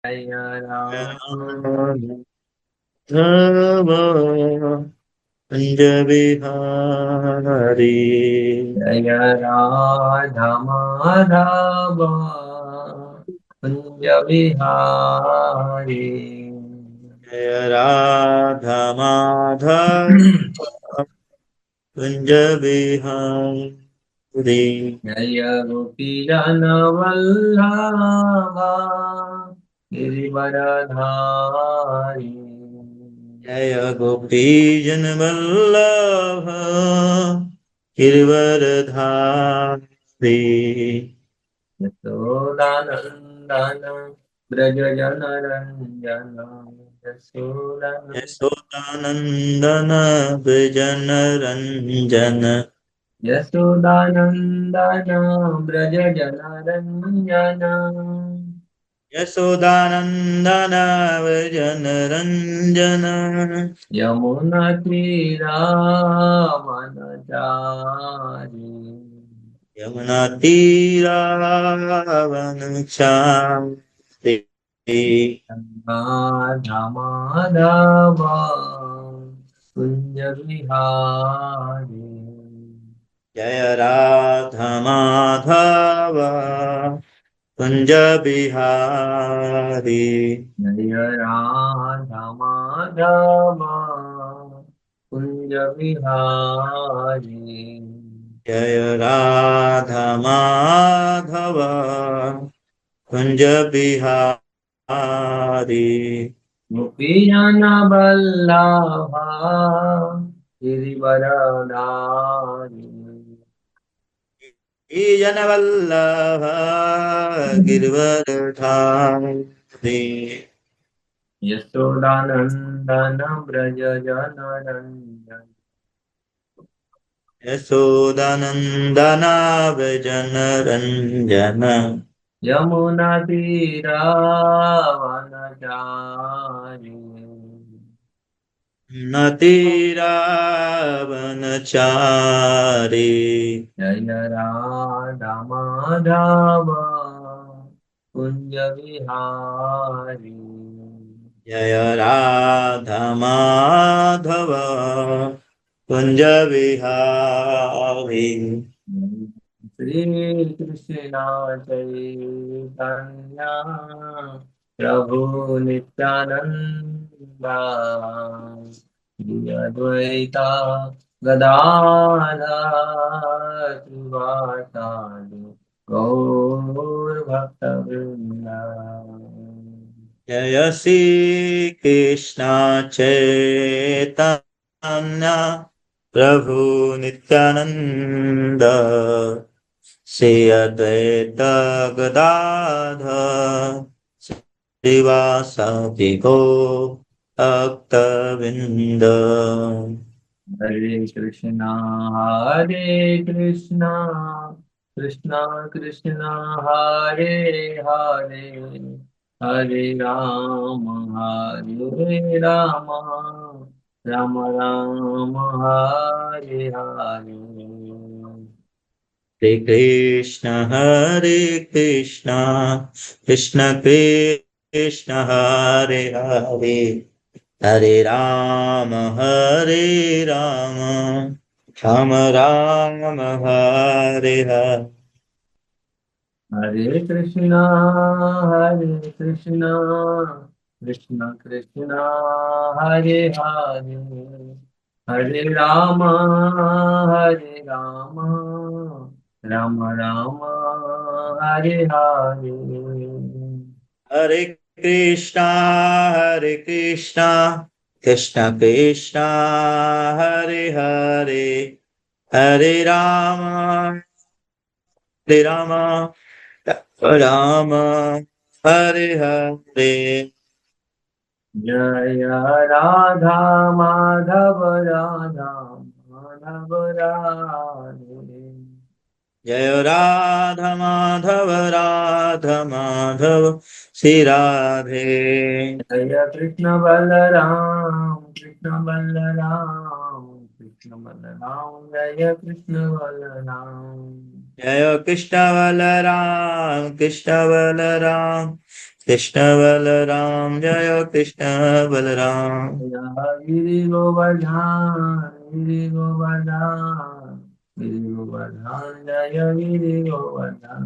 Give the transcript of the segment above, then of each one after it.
जय राम राघव कुंज बिहारी। जय राधा माधव कुंज बिहारी। जय राधा माधव कुंज बिहारी। जय गोपी जन वल्लभा गिरिवरधारी। जय गोपी जन वल्लभ गिरवरधारी। यशोदानन्दन व्रज जन रञ्जन। यशोदानन्दन यशोदानन्दन ब्रजन रञ्जन। यशोदानन्दन व्रज जन रञ्जन। यशोदानन्दन व्रजन रञ्जन। यमुनातीरावनचारि। यमुनातीरावनचारि। राधा कुञ्ज विहारी। जय राधा माधव कुंज बिहारी। जय राधा माधव कुञ्ज विहारी। जय राधा माधव कुंज बिहारी। गोपीजन वल्लभा गिरिवरधारी। जन वल्लभ गिरवरधारी। यशोदानन्दन व्रज जन रञ्जन। यशोदानन्दन व्रजन रञ्जन। यमुनातीरावनचारि। नतीरावनचारि। जय राधा माधव कुञ्ज विहारी। जय राधा माधव कुंज बिहारी। श्री कृष्ण चैतन्य प्रभु नित्यानंद श्री अद्वैता गदाधर श्रीवासादि गौर भक्त वृंदा। जय श्री कृष्ण चैतन्य प्रभु नित्यानंद श्री अद्वैत गदाधर श्रीवासादि गौर भक्तवृंद। हरे कृष्णा कृष्णा कृष्णा हरे हरे हरे राम राम राम हरे हरे। हरे कृष्ण कृष्ण कृष्ण हरे हरे हरे राम राम राम हरे हरे। हरे कृष्णा कृष्ण कृष्णा हरे हरे हरे राम राम राम हरे हरे। हरे कृष्ण कृष्ण कृष्ण हरे हरे हरे राम राम हरे हरे। जय राधा माधव राधे। जय राधा माधव श्री राधे। जय कृष्ण बलराम जय कृष्ण बलराम। जय कृष्ण बलराम कृष्ण बलराम जय कृष्ण बलराम। गिरि गोवर्धन गिरि गोवर्धन गिरि गोवर्धन जय गिरि गोवर्धन।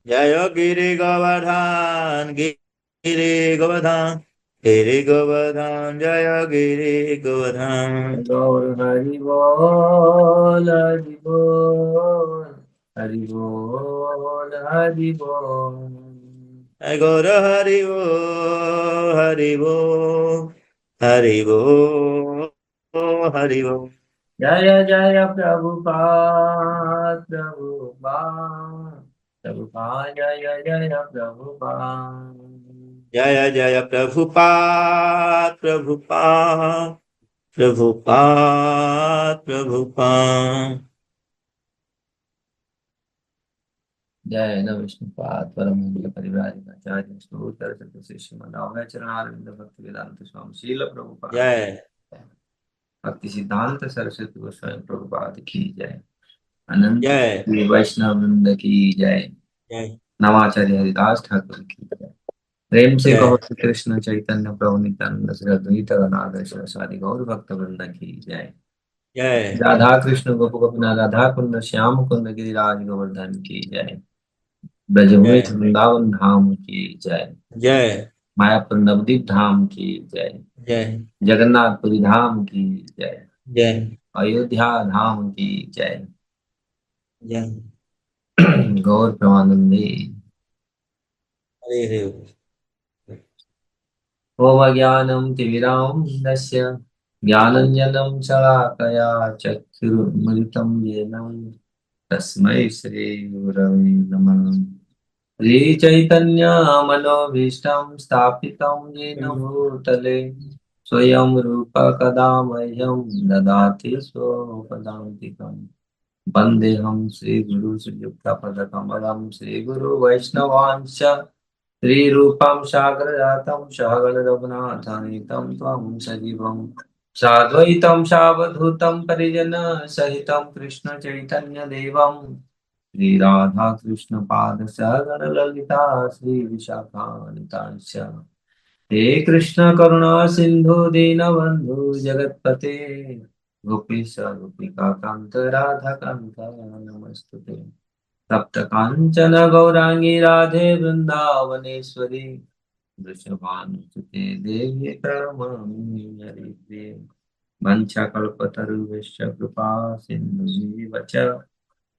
जय गिरि गोवर्धन गिरि गोवर्धन गिरि गोवर्धन जय गिरि गोवर्धन। गौर हरि बोल हरि बोल हरि बोल हरि बोल। जय गौर हरि वो हरि वो हरि वो हरि वो। जय जय प्रभुपाद प्रभुपाद प्रभुपाद जय जय प्रभुपाद। जय जय प्रभुपाद प्रभुपाद प्रभुपाद प्रभुपाद। जय न विष्णुपाद परम परिवारिकाचार्य स्तोत्र सतश्री श्रीमद् चरणारविंद भक्ति वेदांत स्वामी शील प्रभुपाद जय भक्ति सिद्धांत सरस्वती गोस्वामी प्रभुपाद की जय। अनंत जय कोटि वैष्णव वृंद की जय। जय नवाचार्य हरिदास ठाकुर की जय। प्रेम से कहो जय श्री कृष्ण चैतन्य प्रभु नित्यानंद श्री अद्वैत गदाधर शिवासादि गौर भक्त वृंद की जय। जय राधा कृष्ण गोप गोपीनाथ राधा कुंड श्याम कुंड गिरिराज गोवर्धन की जय। ब्रजभूमि जय वृंदावन धाम की जय। जय मायापुर नवदीप धाम की जय। जय जगन्नाथपुरी धाम की जय। जय अयोध्या धाम की जय। जय। गौर प्रेमानंदे। हरे हरे। ओम ज्ञानं तिमिरान्धस्य ज्ञानञ्जनं शलाकया चक्षुरुन्मिलितं येन तस्मै श्रीगुरवे नमः। श्रीचैतन्यमनोभीष्टं स्थापितं येन भूतले स्वयं रूप कदा मह्यं ददाति स्वपदान्तिकम्। वन्देऽहं श्रीगुरु श्रीयुक्तपदकमलं श्रीगुरुवैष्णवांश्च श्रीरूपं साग्रजातं सहगण रघुनाथान्वितं त्वं सजीवं साद्वैतं सावधूतं परिजनसहितं कृष्णचैतन्यदेवं श्रीराधाकृष्णपादसहगण ललिता श्रीविशाखान्वितांश्च हे कृष्ण करुणा सिंधु दीनबंधु जगतपते गोपीश गोपिका कांत राधा कांत नमस्तुते। तप्त कांचन गौरांगी राधे वृंदावनेश्वरी वृषभानुसुते देवी प्रणमामि हरिप्रिये। वंशाकल्पतरुभ्यश्च कृपा सिन्धुभ्यः च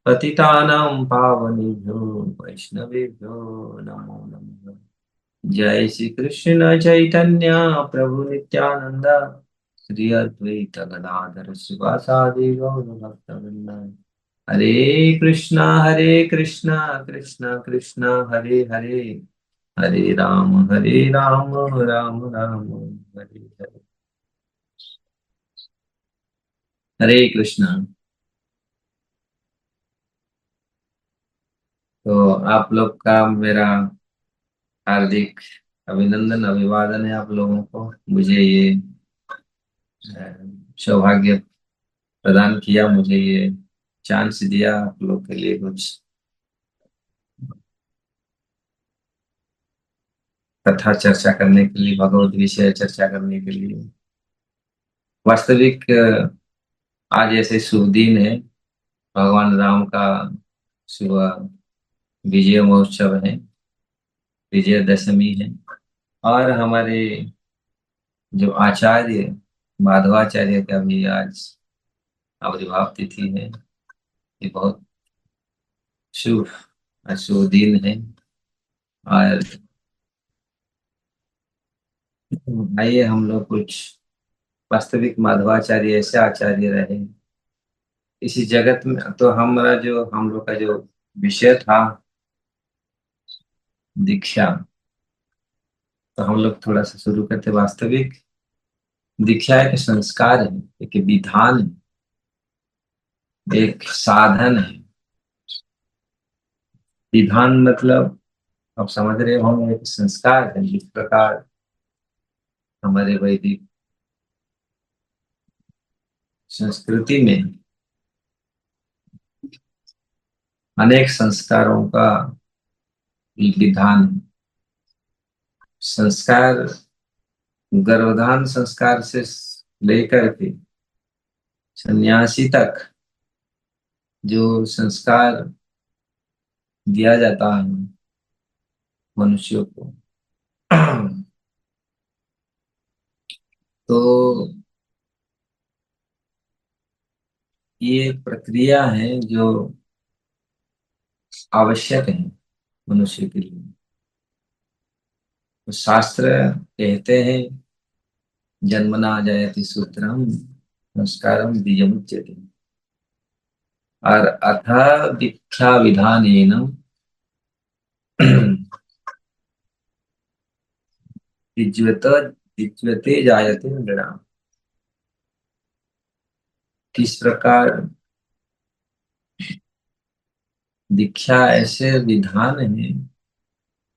पतितानां पावनेभ्यो वैष्णवेभ्यो नमो नमः। जय श्री कृष्ण चैतन्य प्रभु नित्यानंद श्री अद्वैत गदाधर शिवासादि गौर भक्तवृंद। हरे कृष्णा कृष्णा कृष्णा हरे हरे हरे राम राम राम हरे हरे। हरे कृष्णा। तो आप लोग का मेरा हार्दिक अभिनंदन अभिवादन है आप लोगों को। मुझे ये सौभाग्य प्रदान किया, मुझे ये चांस दिया आप लोग के लिए कुछ कथा चर्चा करने के लिए, भगवत विषय चर्चा करने के लिए। वास्तविक आज ऐसे शुभ दिन है, भगवान राम का शुभ विजय महोत्सव है, विजयदशमी है। और हमारे जो आचार्य माधवाचार्य का भी आज आविर्भाव तिथि है। ये बहुत शुभ शुभ दिन है। और आइए हम लोग कुछ वास्तविक माधवाचार्य ऐसे आचार्य रहे इसी जगत में। तो हमारा जो हम लोग का जो विषय था दीक्षा, तो हम लोग थोड़ा सा शुरू करते। वास्तविक दीक्षा एक संस्कार है, एक विधान है, एक साधन है। विधान मतलब आप समझ रहे होंगे, एक संस्कार है। जिस प्रकार हमारे वैदिक संस्कृति में अनेक संस्कारों का विधान है। संस्कार गर्भधान संस्कार से लेकर के सन्यासी तक जो संस्कार दिया जाता है मनुष्यों को, तो ये एक प्रक्रिया है जो आवश्यक है मनुष्य के लिए। तो शास्त्र कहते हैं जन्मना जयति सूत्रम संस्कारम बीजमुच्यते, और अथ दीक्षा विधानेन विज्वत विज्वते जायते नृणाम। किस प्रकार दीक्षा ऐसे विधान है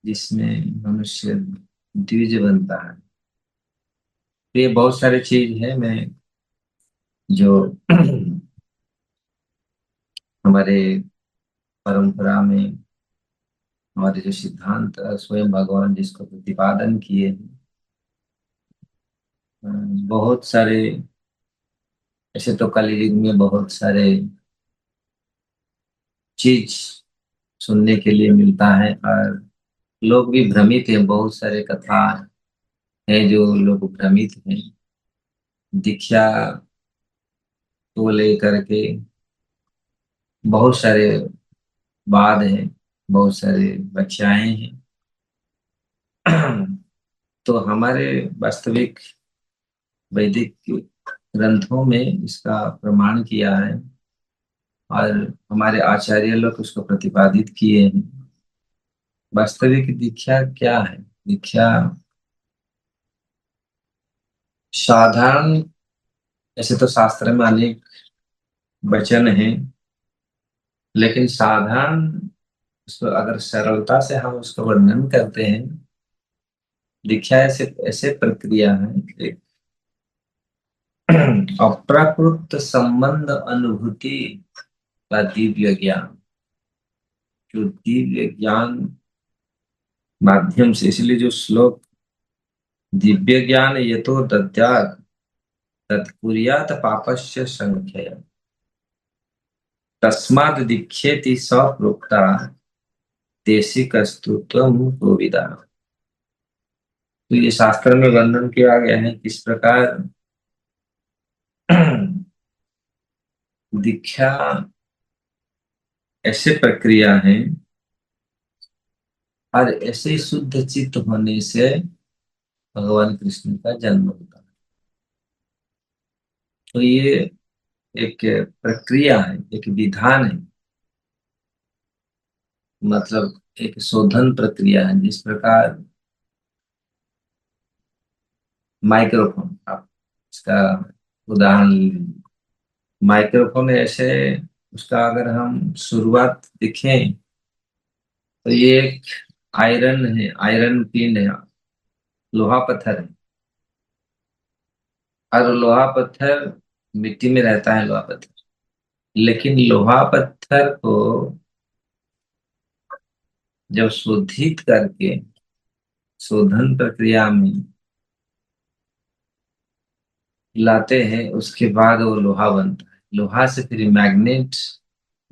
जिसमें मनुष्य द्विज बनता है। तो ये बहुत सारी चीज है, मैं जो हमारे परंपरा में हमारे जो सिद्धांत स्वयं भगवान जिसको प्रतिपादन किए हैं, बहुत सारे ऐसे तो कलयुग में बहुत सारे चीज सुनने के लिए मिलता है, और लोग भी भ्रमित हैं। बहुत सारे कथा है जो लोग भ्रमित हैं दीक्षा को लेकर के। बहुत सारे वाद हैं, बहुत सारे व्याख्याएं हैं। तो हमारे वास्तविक वैदिक ग्रंथों में इसका प्रमाण किया है, और हमारे आचार्य लोग उसको प्रतिपादित किए हैं। वास्तविक दीक्षा क्या है? दीक्षा साधारण, ऐसे तो शास्त्र में अनेक वचन हैं, लेकिन साधारण उसको अगर सरलता से हम उसका वर्णन करते हैं, दीक्षा ऐसे ऐसे प्रक्रिया है, एक अप्राकृत संबंध अनुभूति का दिव्य ज्ञान, जो दिव्य ज्ञान माध्यम से, इसलिए जो श्लोक दिव्य ज्ञान ये तो दद्यात् तत्कुर्यात् पापस्य संख्यया तस्माद् दीक्षेति स प्रोक्ता देशिकस्तु त्वं कोविदा। तो ये शास्त्र में वर्णन किया गया है किस प्रकार दीक्षा ऐसे प्रक्रिया है, और ऐसे शुद्ध चित्त होने से भगवान कृष्ण का जन्म होता है। तो ये एक प्रक्रिया है, एक विधान है, मतलब एक शोधन प्रक्रिया है। जिस प्रकार माइक्रोफोन, आप इसका उदाहरण लीजिए। माइक्रोफोन ऐसे, उसका अगर हम शुरुआत देखें तो ये एक आयरन है, आयरन पिन है, लोहा पत्थर है। और लोहा पत्थर मिट्टी में रहता है, लोहा पत्थर। लेकिन लोहा पत्थर को जब शोधित करके शोधन प्रक्रिया में लाते हैं, उसके बाद वो लोहा बनता है। लोहा से फिर मैग्नेट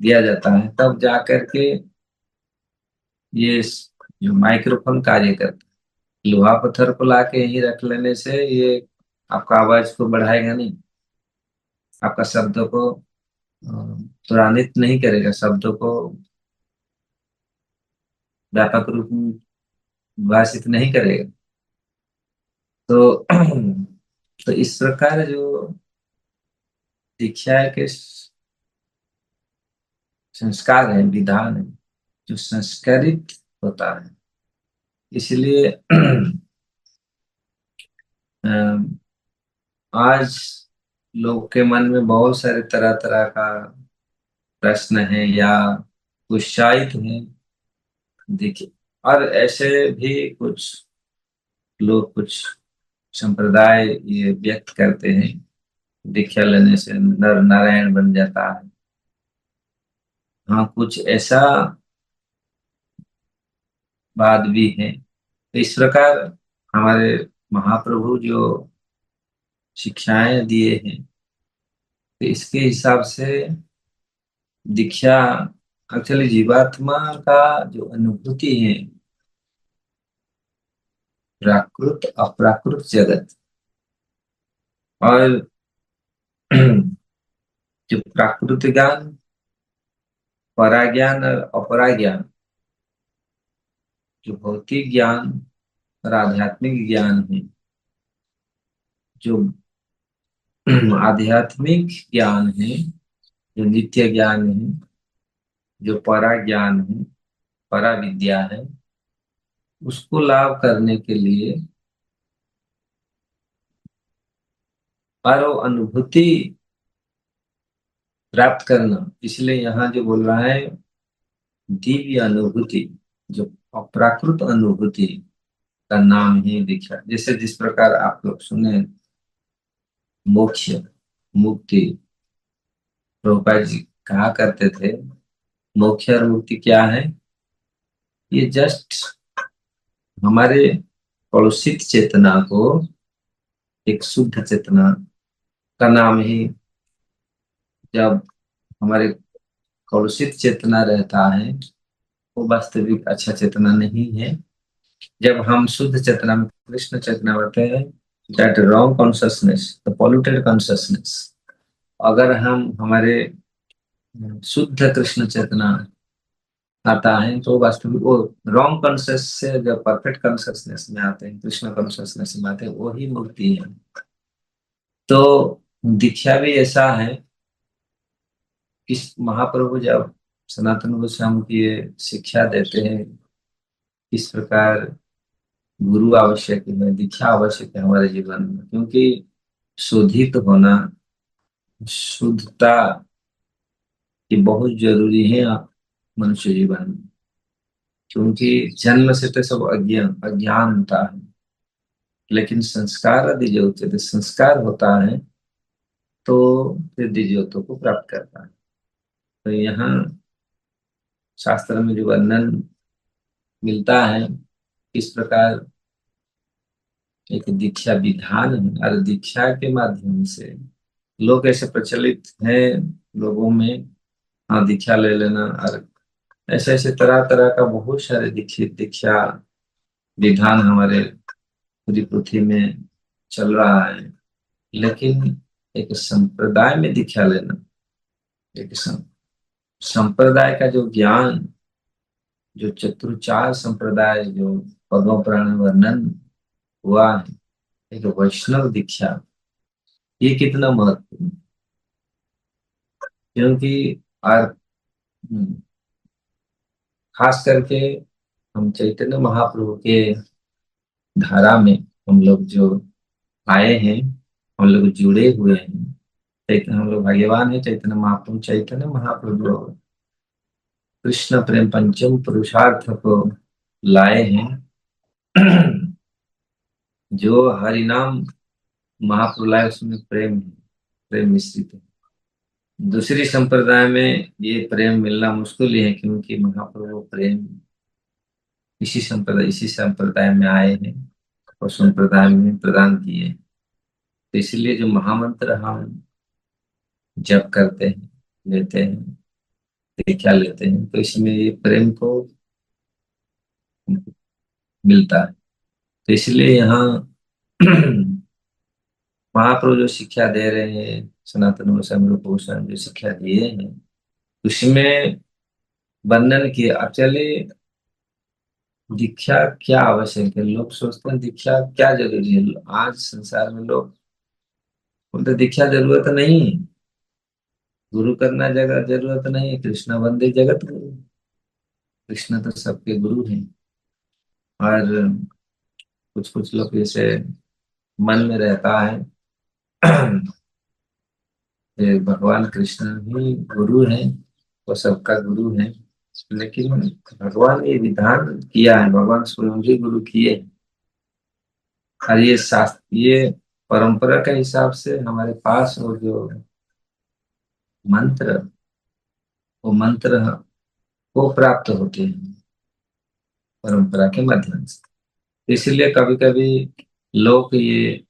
दिया जाता है, तब जाकर के ये जो माइक्रोफोन कार्य करता है। लोहा पत्थर को लाके यहीं रख लेने से ये आपका आवाज को बढ़ाएगा नहीं, आपका शब्द को त्वरान्वित नहीं करेगा, शब्दों को व्यापक रूप में भाषित नहीं करेगा। तो तो इस प्रकार जो दीक्षा के संस्कार है, विधान है, जो संस्कारित होता है, इसलिए आज लोग के मन में बहुत सारे तरह तरह का प्रश्न है या उत्साहित है। देखिए, और ऐसे भी कुछ लोग, कुछ संप्रदाय ये व्यक्त करते हैं दीक्षा लेने से नर नारायण बन जाता है। हाँ, कुछ ऐसा बात भी है। तो इस प्रकार हमारे महाप्रभु जो शिक्षाएं दिए हैं, तो इसके हिसाब से दीक्षा एक्चुअली जीवात्मा का जो अनुभूति है, प्राकृत अप्राकृत जगत, और जो प्राकृत ज्ञान, पराज्ञान और अपराज्ञान, जो भौतिक ज्ञान और आध्यात्मिक ज्ञान है, जो आध्यात्मिक ज्ञान है, जो नित्य ज्ञान है, जो परा ज्ञान है, परा विद्या है, उसको लाभ करने के लिए परो अनुभूति प्राप्त करना, इसलिए यहाँ जो बोल रहा है दिव्य अनुभूति, जो अप्राकृत अनुभूति का नाम ही दीक्षा। जैसे जिस प्रकार आप लोग सुने मोक्ष, मुक्ति, प्रभुपाद जी कहा करते थे मोक्ष और मुक्ति क्या है, ये जस्ट हमारे कलुषित चेतना को एक शुद्ध चेतना का नाम ही, जब हमारे कलुषित चेतना रहता है वो वास्तविक अच्छा चेतना नहीं है। जब हम शुद्ध चेतना में कृष्ण चेतना होते हैं, that wrong consciousness, the polluted consciousness, अगर हम हमारे शुद्ध कृष्ण चेतना आता है तो वास्तविक वो रॉन्ग कॉन्शियस से जब परफेक्ट कॉन्शियसनेस में आते हैं, कृष्ण कॉन्शियसनेस में आते हैं, वही मुक्ति है। तो दीक्षा भी ऐसा है कि महाप्रभु जब सनातन गोस्वामी की ये शिक्षा देते हैं किस प्रकार गुरु आवश्यक है, दीक्षा आवश्यक है हमारे जीवन में, क्योंकि शोधित होना, शुद्धता ये बहुत जरूरी है मनुष्य जीवन में। क्योंकि जन्म से तो सब अज्ञानता है, लेकिन संस्कार यदि जो उचित संस्कार होता है तो फिर दिव्यत्व को प्राप्त करता है। तो यहाँ शास्त्र में जो वर्णन मिलता है इस प्रकार एक दीक्षा विधान है, और दीक्षा के माध्यम से लोग ऐसे प्रचलित है लोगों में, हाँ दीक्षा ले लेना, और ऐसे ऐसे तरह तरह का बहुत सारे दीक्षित दीक्षा विधान हमारे पूरी पृथ्वी में चल रहा है। लेकिन एक संप्रदाय में दीक्षा लेना, एक संप्रदाय का जो ज्ञान, जो चतुर्चार संप्रदाय जो पद्म पुराण में वर्णन हुआ है, एक वैष्णव दीक्षा, ये कितना महत्वपूर्ण, क्योंकि और खास करके हम चैतन्य महाप्रभु के धारा में हम लोग जो आए हैं, हम लोग जुड़े हुए हैं, चैतन्य हम लोग भाग्यवान है, चैतन्य महाप्रभु कृष्ण प्रेम पंचम पुरुषार्थ को लाए हैं। जो हरि नाम महाप्रभु लाए उसमें प्रेम है, प्रेम मिश्रित है। दूसरी संप्रदाय में ये प्रेम मिलना मुश्किल ही है, क्योंकि महाप्रभु प्रेम इसी संप्रदाय में आए हैं और संप्रदाय में प्रदान किए हैं। तो इसलिए जो महामंत्र हम जप करते हैं, लेते हैं, दीक्षा लेते हैं, तो इसमें ये प्रेम को मिलता है। तो इसलिए यहाँ महाप्रभु जो शिक्षा दे रहे हैं, सनातन गोस्वामी रूप गोस्वामी जो शिक्षा दिए हैं, उसमें वर्णन किए। एक्चुअली दीक्षा क्या आवश्यक है, लोग सोचते हैं दीक्षा क्या जरूरी है। आज संसार में लोग बोलते दीक्षा जरूरत नहीं है, गुरु करना जगत जरूरत नहीं है, कृष्ण वंदे जगत गुरु, कृष्ण तो सबके गुरु हैं। और कुछ कुछ लोग जैसे मन में रहता है कि भगवान कृष्ण ही गुरु है, वो सबका गुरु है। लेकिन भगवान ने विधान किया है, भगवान स्वयं ही गुरु किए। और ये शास्त्र, ये परंपरा के हिसाब से हमारे पास वो जो मंत्र, वो मंत्र को प्राप्त होते हैं परंपरा के माध्यम से। इसलिए कभी कभी लोग ये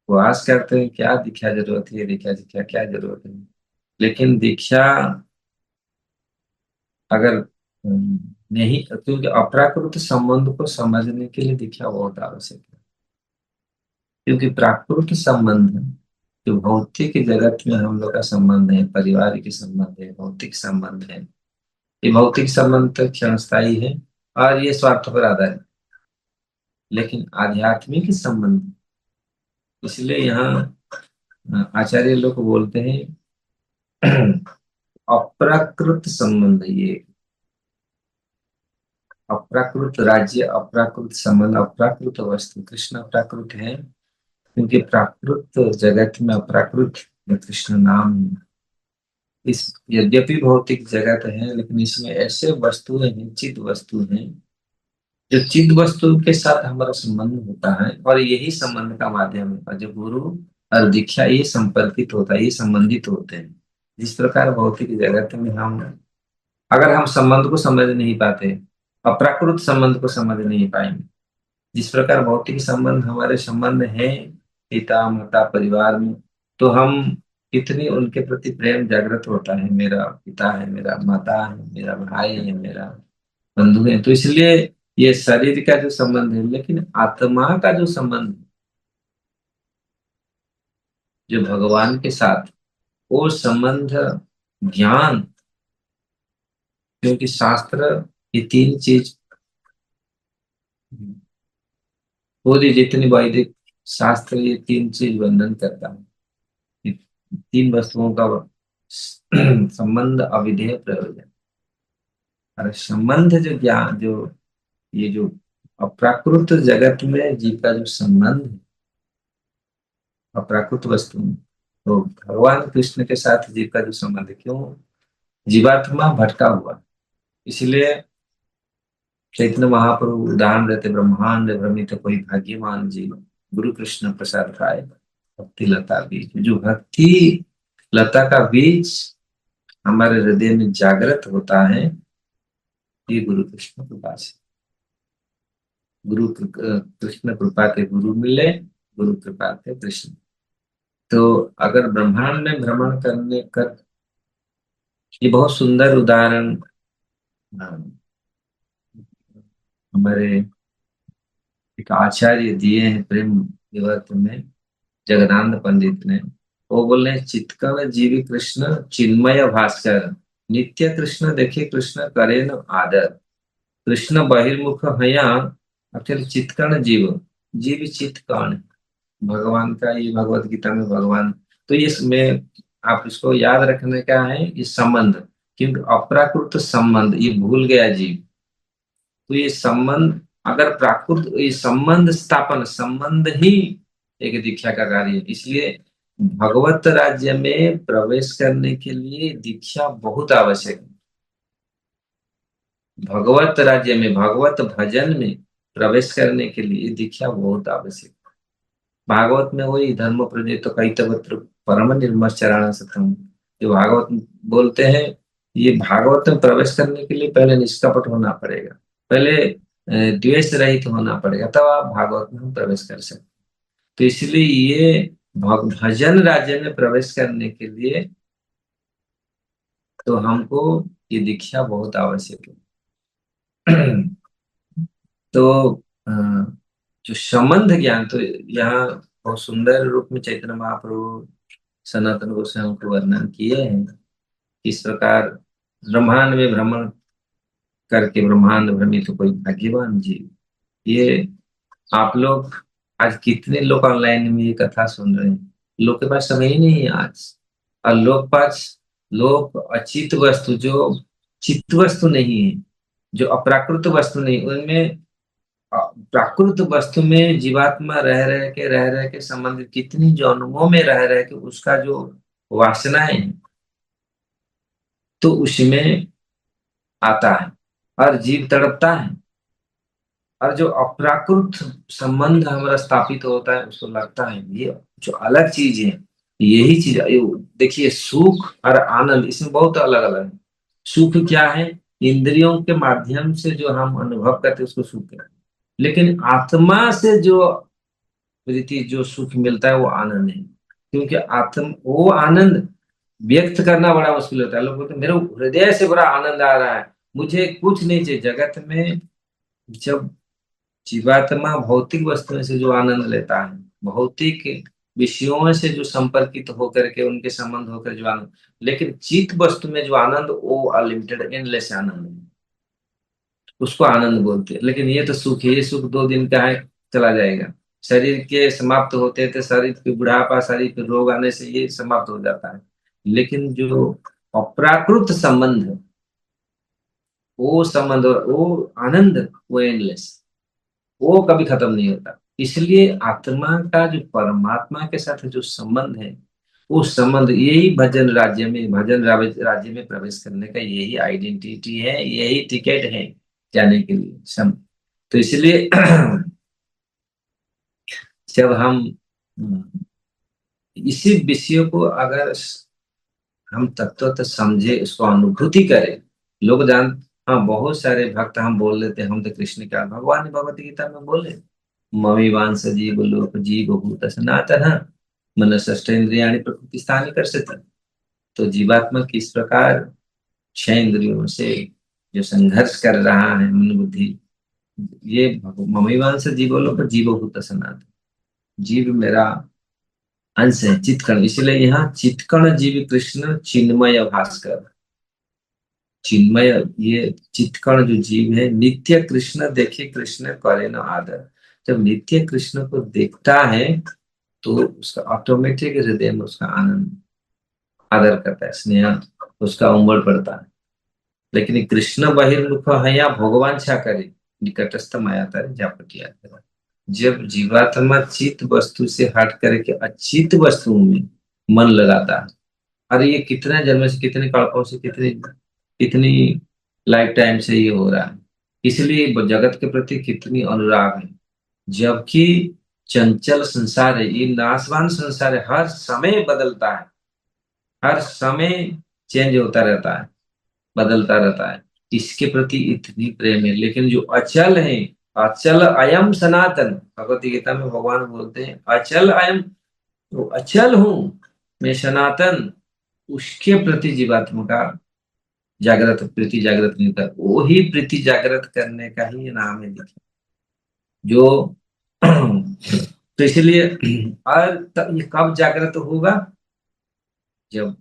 उपवास करते हैं, क्या दीक्षा जरूरत है, दीक्षा दीक्षा क्या जरूरत है। लेकिन दीक्षा अगर नहीं, क्योंकि अप्राकृत संबंध को समझने के लिए दीक्षा बहुत आवश्यक है। क्योंकि प्राकृत संबंध जो भौतिक जगत में हम लोग का संबंध है, पारिवारिक संबंध है, भौतिक संबंध है, ये भौतिक संबंध तो क्षणस्थायी है और ये स्वार्थ पर आधारित। लेकिन आध्यात्मिक संबंध, इसलिए यहाँ आचार्य लोग बोलते हैं अप्राकृत संबंध, ये अप्राकृत राज्य, अप्राकृत संबंध, अप्राकृत वस्तु। कृष्ण अप्राकृत है क्योंकि प्राकृत जगत में अप्राकृत में कृष्ण नाम है। इस यद्यपि भौतिक जगत है लेकिन इसमें ऐसे वस्तुएं हैं, चित वस्तु हैं, जो चित वस्तु के साथ हमारा संबंध होता है और यही संबंध का माध्यम है। और जो गुरु और दीक्षा ये संपर्कित होता है, ये संबंधित होते हैं। जिस प्रकार भौतिक जगत में हम अगर हम संबंध को समझ नहीं पाते, अप्राकृत संबंध को समझ नहीं पाएंगे। जिस प्रकार भौतिक संबंध हमारे संबंध है पिता माता परिवार में, तो हम कितनी उनके प्रति प्रेम जागृत होता है, मेरा पिता है, मेरा माता है, मेरा भाई है, मेरा बंधु है। तो इसलिए ये शरीर का जो संबंध है, लेकिन आत्मा का जो संबंध है, जो भगवान के साथ, वो संबंध ज्ञान, क्योंकि शास्त्र ये तीन चीज, पूरी जितनी वैदिक शास्त्र ये तीन चीज वर्णन करता है। ये तीन वस्तुओं का संबंध, अविधेय, प्रयोजन। और संबंध जो ज्ञान, जो ये जो अप्राकृत जगत में जीव का जो संबंध है अप्राकृत वस्तु में, तो भगवान कृष्ण के साथ जीव का जो संबंध है, क्यों जीवात्मा भटका हुआ, इसलिए चैतन्य महाप्रभु उदाहरण देते, ब्रह्मांड भ्रमित कोई भाग्यवान जीव, गुरु कृष्ण प्रसाद पाए भक्ति लता बीज। जो भक्ति लता का बीज हमारे हृदय में जागृत होता है, ये गुरु कृष्ण कृपा से। कृष्ण कृपा के गुरु मिले, गुरु कृपा के कृष्ण। तो अगर ब्रह्मांड में भ्रमण करने कर, ये बहुत सुंदर उदाहरण हमारे एक आचार्य दिए हैं प्रेम विवर्त में, जगदानंद पंडित ने। वो बोल रहे हैं, चित्कन जीवी कृष्ण चिन्मय भास्कर, नित्य कृष्ण देखे कृष्ण करे न आदर। कृष्ण बहिर्मुख हया अखिल चित्कन जीव, जीव चित्कन भगवान का, ये भगवत गीता में भगवान। तो इसमें आप इसको याद रखने का है, ये संबंध, क्योंकि अप्राकृत संबंध ये भूल गया जीव। तो ये संबंध अगर प्राकृत, ये संबंध स्थापन, संबंध ही एक दीक्षा का कार्य है। इसलिए भगवत राज्य में प्रवेश करने के लिए दीक्षा बहुत आवश्यक है। भगवत राज्य में, भगवत भजन में प्रवेश करने के लिए दीक्षा बहुत आवश्यक है। भागवत में वही धर्म प्रजेत कैतवत्र परम निर्मश्चराण सतम, जो भागवत बोलते हैं, ये भागवत में प्रवेश करने के लिए पहले निष्कपट होना पड़ेगा, पहले द्वेष रहित होना पड़ेगा, तब आप भागवत में हम प्रवेश कर सकते। तो इसलिए ये भजन राज्य में प्रवेश करने के लिए तो हमको ये दीक्षा बहुत आवश्यक है। तो जो संबंध ज्ञान, तो यहाँ बहुत सुंदर रूप में चैतन्य महाप्रभु सनातन गोस्वामी को वर्णन किए हैं। इस प्रकार ब्रह्मांड में भ्रमण करके ब्रह्मांड भ्रमित तो कोई भाग्यवान जीव। ये आप लोग आज कितने लोग ऑनलाइन में ये कथा सुन रहे हैं, लोग के पास समय ही नहीं है आज। और लोग अचित वस्तु, जो चित्त वस्तु नहीं है, जो अप्राकृत वस्तु नहीं, उनमें प्राकृत वस्तु में जीवात्मा रह रह के संबंधित कितनी जन्मों में रह रह के उसका जो वासनाएं है, तो उसमें आता है और जीव तड़पता है। और जो अप्राकृत संबंध हमारा स्थापित होता है, उसको लगता है ये जो अलग चीज है, यही चीज। देखिए सुख और आनंद इसमें बहुत अलग अलग है। सुख क्या है? इंद्रियों के माध्यम से जो हम अनुभव करते हैं उसको सुख कहते हैं। लेकिन आत्मा से जो प्रीति, जो सुख मिलता है वो आनंद है। क्योंकि आत्म वो आनंद व्यक्त करना बड़ा मुश्किल होता है। लोग बोलते हैं मेरे हृदय से बड़ा आनंद आ रहा है, मुझे कुछ नहीं चाहिए जगत में। जब जीवात्मा भौतिक वस्तुओं से जो आनंद लेता है, भौतिक विषयों से जो संपर्कित होकर के उनके संबंध होकर जो आनंद, लेकिन चित्त वस्तु में जो आनंद वो अनलिमिटेड एंडलेस आनंद है, उसको आनंद बोलते हैं। लेकिन ये तो सुख है, ये सुख 2 दिन का है, चला जाएगा। शरीर के समाप्त होते थे, शरीर के बुढ़ापा, शरीर के रोग आने से ये समाप्त हो जाता है। लेकिन जो अप्राकृत संबंध है, वो संबंध और वो आनंद, वो एंडलेस, वो कभी खत्म नहीं होता। इसलिए आत्मा का जो परमात्मा के साथ जो संबंध है, वो संबंध यही भजन राज्य में, राज्य में प्रवेश करने का यही आइडेंटिटी है, यही टिकट है जाने के लिए सम। तो इसलिए जब हम इसी विषय को अगर हम तत्वतः समझे, उसको अनुभूति करें। लोग जान, हाँ बहुत सारे भक्त हम बोल लेते हैं हम तो कृष्ण का, भगवान ने भगवत गीता में बोले ममी वांस जीव लोक जीव भूत सनातन मनसष्टेन्द्रियाणि प्रकृति स्थानी कर सकते। तो जीवात्मा किस प्रकार 6 इंद्रियों से जो संघर्ष कर रहा है मन बुद्धि, ये ममी वांस जीव लोक जीव भूत सनातन, जीव मेरा अंश है चित्कण। इसलिए यहाँ चित्कण जीव कृष्ण चिन्मय भास्कर, चिन्मय, ये चित्कण जो जीव है नित्य कृष्ण देखे कृष्ण करे न आदर। जब नित्य कृष्ण को देखता है तो उसका ऑटोमेटिक हृदय में उसका आनंद, आदर करता है, स्नेह उसका उमड़ पड़ता है। लेकिन ये कृष्ण बहिर्मुख है या भगवान छा करे निकटस्थ माया तारे जापटिया करे। जब जीवात्मा चित वस्तु से हट करके अचित वस्तुओं में मन लगाता है, अरे ये कितने जन्म से, कितने कल्पों से, कितनी कितनी लाइफ टाइम से ये हो रहा है, इसलिए जगत के प्रति कितनी अनुराग है। जबकि चंचल संसार है, ये नाशवान संसार है, हर समय बदलता है, हर समय चेंज होता रहता है, बदलता रहता है। इसके प्रति इतनी प्रेम है। लेकिन जो अचल है, अचल अयम सनातन, भगवत गीता में भगवान बोलते हैं अचल अयम, तो अचल हूं मैं सनातन, उसके प्रति जीवात्मा का जागृत प्रीति जागृत नहीं होता। वो ही प्रीति जागृत करने का ही नाम है देखिए जो तो इसलिए और ये कब जागृत होगा, जब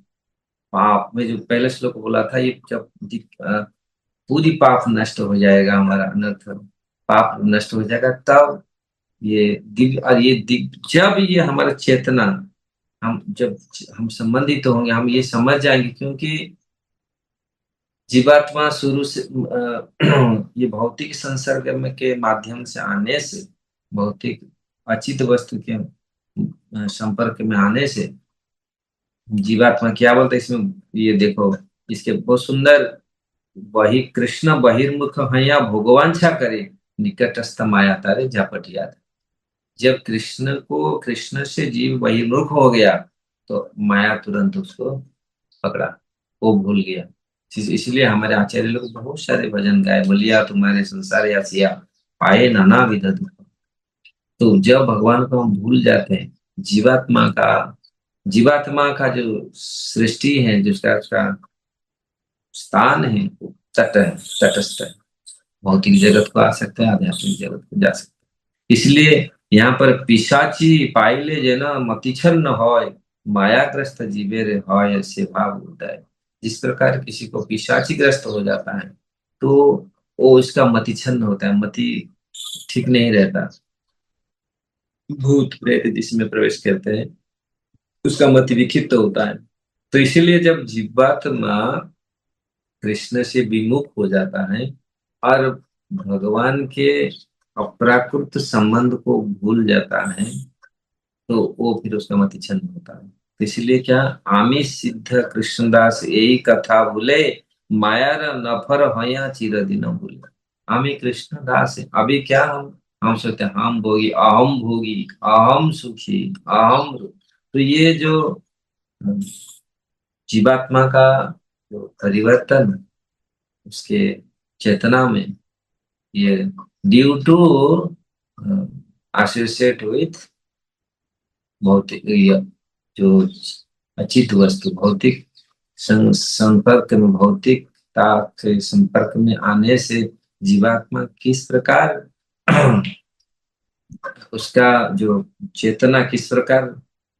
पाप में, जो पहले श्लोक बोला था, ये जब पूरी पाप नष्ट हो जाएगा, हमारा अनर्थ पाप नष्ट हो जाएगा, तब ये दिव्य, और ये दिव्य जब ये हमारा चेतना, हम जब हम संबंधित होंगे, हम ये समझ जाएंगे। क्योंकि जीवात्मा शुरू से ये भौतिक संसर्ग में के माध्यम से आने से, भौतिक अचित वस्तु के संपर्क में आने से जीवात्मा क्या बोलता है इसमें, ये देखो इसके बहुत सुंदर, वही कृष्ण बहिर्मुख हैया भगवान छा करे निकटस्थ माया तारे झपटिया। जब कृष्ण को, कृष्ण से जीव बहिर्मुख हो गया तो माया तुरंत उसको पकड़ा, वो भूल गया। इसलिए हमारे आचार्य लोग बहुत सारे भजन गाए, बोलिया तुम्हारे संसार या सिया पाए नाना विध दुख। तो जब भगवान को हम भूल जाते हैं, जीवात्मा का, जीवात्मा का जो सृष्टि है, जिसका उसका स्थान है वो तट है, तटस्थ है। भौतिक जगत को आ सकते हैं, आध्यात्मिक जगत को जा सकते हैं। इसलिए यहाँ पर पिशाची पाइले जेना मतिछन न होय, मायाग्रस्त जीवे रे होय से भाव उदय। जिस प्रकार किसी को पिशाची ग्रस्त हो जाता है तो वो उसका मति छन्न होता है, मति ठीक नहीं रहता, भूत प्रेत जिसमें प्रवेश करते हैं उसका मति विक्षिप्त होता है। तो इसीलिए जब जीवात्मा कृष्ण से विमुख हो जाता है और भगवान के अप्राकृत संबंध को भूल जाता है, तो वो फिर उसका मति छन्न होता है। तो इसलिए क्या, आमी सिद्ध कृष्णदास यही कथा भूले, मायार नफर हया चिरदिन भूले। आमी कृष्णदास है, अभी क्या हम सोचते हैं हम भोगी, अहम भोगी, अहम सुखी, तो ये जो जीवात्मा का जो परिवर्तन, उसके चेतना में ये ड्यू टू एसोसिएट विथ भौतिक, जो अचित वस्तु, भौतिक संपर्क में, भौतिकता से संपर्क में आने से जीवात्मा किस प्रकार उसका जो चेतना किस प्रकार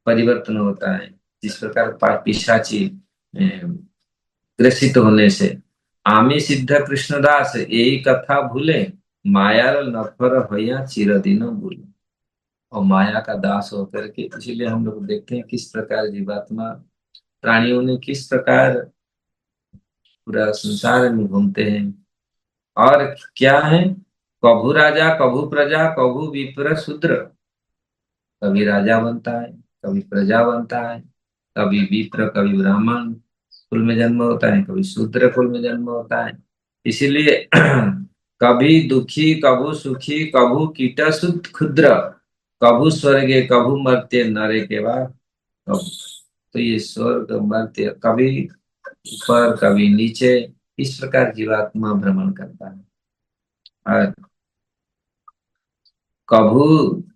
परिवर्तन होता है, जिस प्रकार पिशाची ग्रसित होने से। आमी सिद्ध कृष्णदास यही कथा भूले, माया नफर भैया चिरदिन भूले। और माया का दास होकर के, इसीलिए हम लोग देखते हैं किस प्रकार जीवात्मा प्राणियों ने किस प्रकार पूरा संसार में घूमते हैं। और क्या है, कभू राजा कभू प्रजा कभू विप्र शूद्र। कभी राजा बनता है, कभी प्रजा बनता है, कभी विप्र कभी ब्राह्मण कुल में जन्म होता है, कभी शूद्र कुल में जन्म होता है। इसीलिए कभी दुखी कभू सुखी कभू कीट शुद्ध क्षुद्र, कभू स्वर्गे कभू मर्त्य नरे के बाद। तो ये स्वर्ग मर्त्य, कभी ऊपर कभी नीचे, इस प्रकार जीवात्मा भ्रमण करता है। और कभू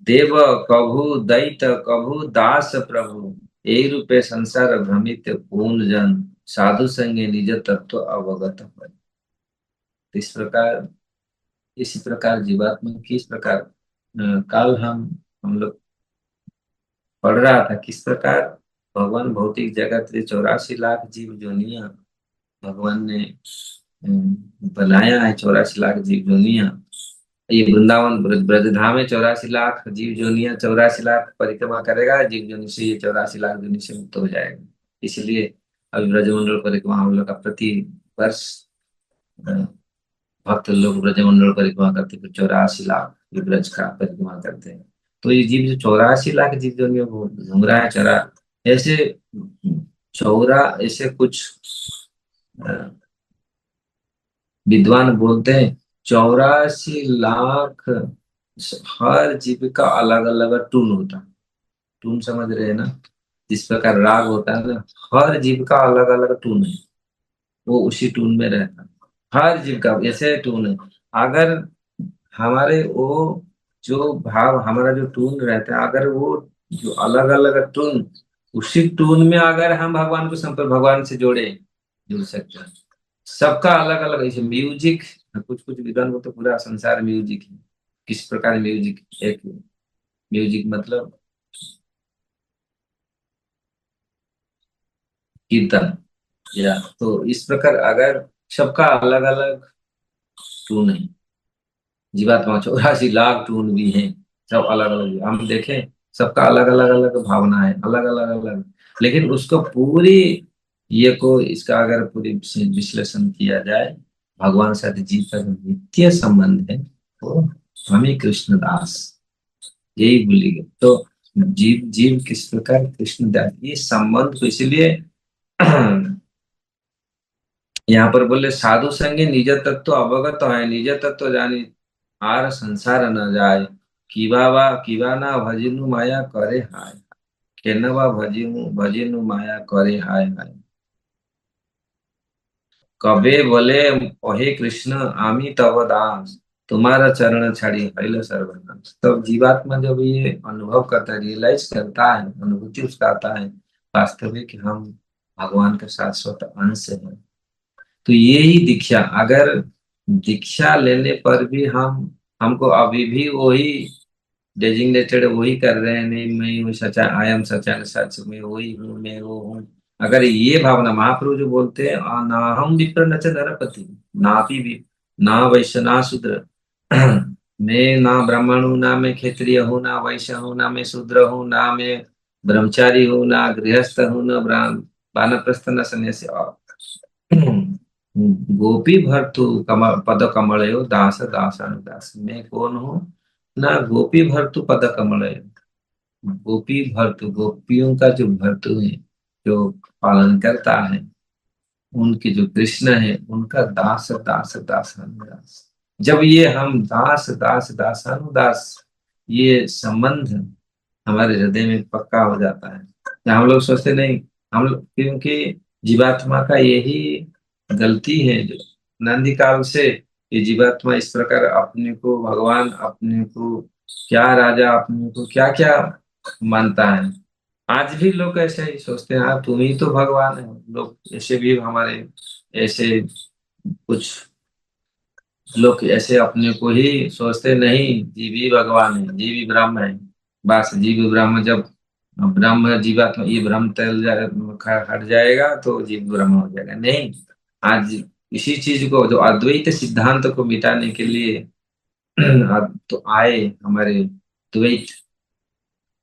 देव कभू दैत कभू दास प्रभु, यही रूपे संसार भ्रमित पूर्ण जन, साधु संगे निज तत्व अवगत हो। इस प्रकार, इसी प्रकार जीवात्मा किस प्रकार काल हम लोग पढ़ रहा था किस प्रकार भगवान भौतिक जगत के 84 लाख जीव जोनिया भगवान ने बनाया है। 84 लाख जीव जोनिया, ये वृंदावन ब्रजधाम में 84 लाख जीव जोनिया, 84 लाख परिक्रमा करेगा जीव जोनि से, ये 84 लाख जोनि से मुक्त हो जाएगा। इसलिए अभी ब्रजमंडल परिक्रमा हम लोग का प्रति वर्ष भक्त लोग ब्रजमंडल परिक्रमा करते हैं, 84 लाख ब्रज का परिक्रमा करते हैं। तो ये जीव जो 84 लाख जीव जोनियों को घूम रहा है, चरा ऐसे चौरा, ऐसे कुछ विद्वान बोलते हैं 84 लाख, हर जीव का अलग अलग टून होता है। टून समझ रहे हैं ना, जिस प्रकार राग होता है ना, हर जीव का अलग अलग टून है, वो उसी टून में रहता है। हर जीव का ऐसे टून है। अगर हमारे वो जो भाव, हमारा जो टून रहता है, अगर वो जो अलग अलग टून, उसी टून में अगर हम भगवान को संपर्क, भगवान से जुड़ सकते हैं। सबका अलग अलग ऐसे म्यूजिक, कुछ कुछ विद्वान को तो पूरा संसार म्यूजिक है। किस प्रकार म्यूजिक, एक म्यूजिक मतलब कीर्तन, या तो इस प्रकार अगर सबका अलग अलग टून है। जीवात्मा 84 लाख टून भी हैं, सब अलग अलग हम देखें, सबका अलग अलग अलग भावना है, अलग अलग अलग। लेकिन उसको पूरी ये को इसका अगर पूरी विश्लेषण किया जाए, भगवान साथ जीव का जो नित्य संबंध है वो स्वामी कृष्णदास, यही भूली गए। तो जीव जीव किस प्रकार कृष्णदास, ये संबंध को इसलिए यहाँ पर बोले साधु संगे निज तत्व अवगत है, निज तत्व जानी आर संसार न जाए, किवा ना भजिनु माया करे हाय, केनवा भजिनु भजिनु माया करे हाय हाय। कबे बोले ओहे कृष्ण आमी तव दास, तुम्हारा चरण छड़ी हरिल सर्वनाश। तब जीवात्मा जब ये अनुभव करता है, रियलाइज करता है, अनुभूति उसका आता है वास्तविक हम भगवान के शाश्वत अंश हैं। तो ये ही दीक्षा, अगर दीक्षा लेने पर भी हमको अभी भी वही डेजिग्नेटेड वही कर रहे हैं, नहीं मैं हूँ सचा, आई एम सचा सच, मैं वही हूँ, मैं वो हूँ। अगर ये भावना, महाप्रभु जो बोलते हैं ना हम विप्र नच नरपति, ना भी ना वैश्य ना शूद्र मैं ना ब्राह्मण हूँ, ना मैं क्षत्रिय हूँ, ना वैश्य हूँ, ना मैं शूद्र हूँ, ना मैं ब्रह्मचारी हूँ, ना गृहस्थ हूँ, ना वानप्रस्थ, न सन्यासी। गोपी भर्तु कमल पद कमल दास दासानुदास, मैं कौन हूँ ना गोपी भर्तु पद कमल। गोपी भर्तु, गोपियों का जो भर्तु है, जो पालन करता है, उनके जो कृष्ण है, उनका दास दास दासानुदास। जब ये हम दास दास दासानुदास, ये संबंध हमारे हृदय में पक्का हो जाता है, तो हम लोग सोचते नहीं, हम लोग क्योंकि जीवात्मा का यही गलती है जो नंदी काल से ये जीवात्मा इस प्रकार अपने को भगवान, अपने को क्या राजा, अपने को क्या क्या मानता है। आज भी लोग ऐसे ही सोचते हैं, आप तुम ही तो भगवान है। लोग ऐसे भी हमारे ऐसे कुछ लोग ऐसे अपने को ही सोचते, नहीं जीव ही भगवान है, जीव ही ब्रह्म है। बस जीव ब्रह्म, जब ब्रह्म जीवात्मा ये भ्रम हट जाएगा तो जीव ब्रह्म हो जाएगा। नहीं, आज इसी चीज को, जो अद्वैत सिद्धांत को मिटाने के लिए अब तो आए हमारे द्वैत,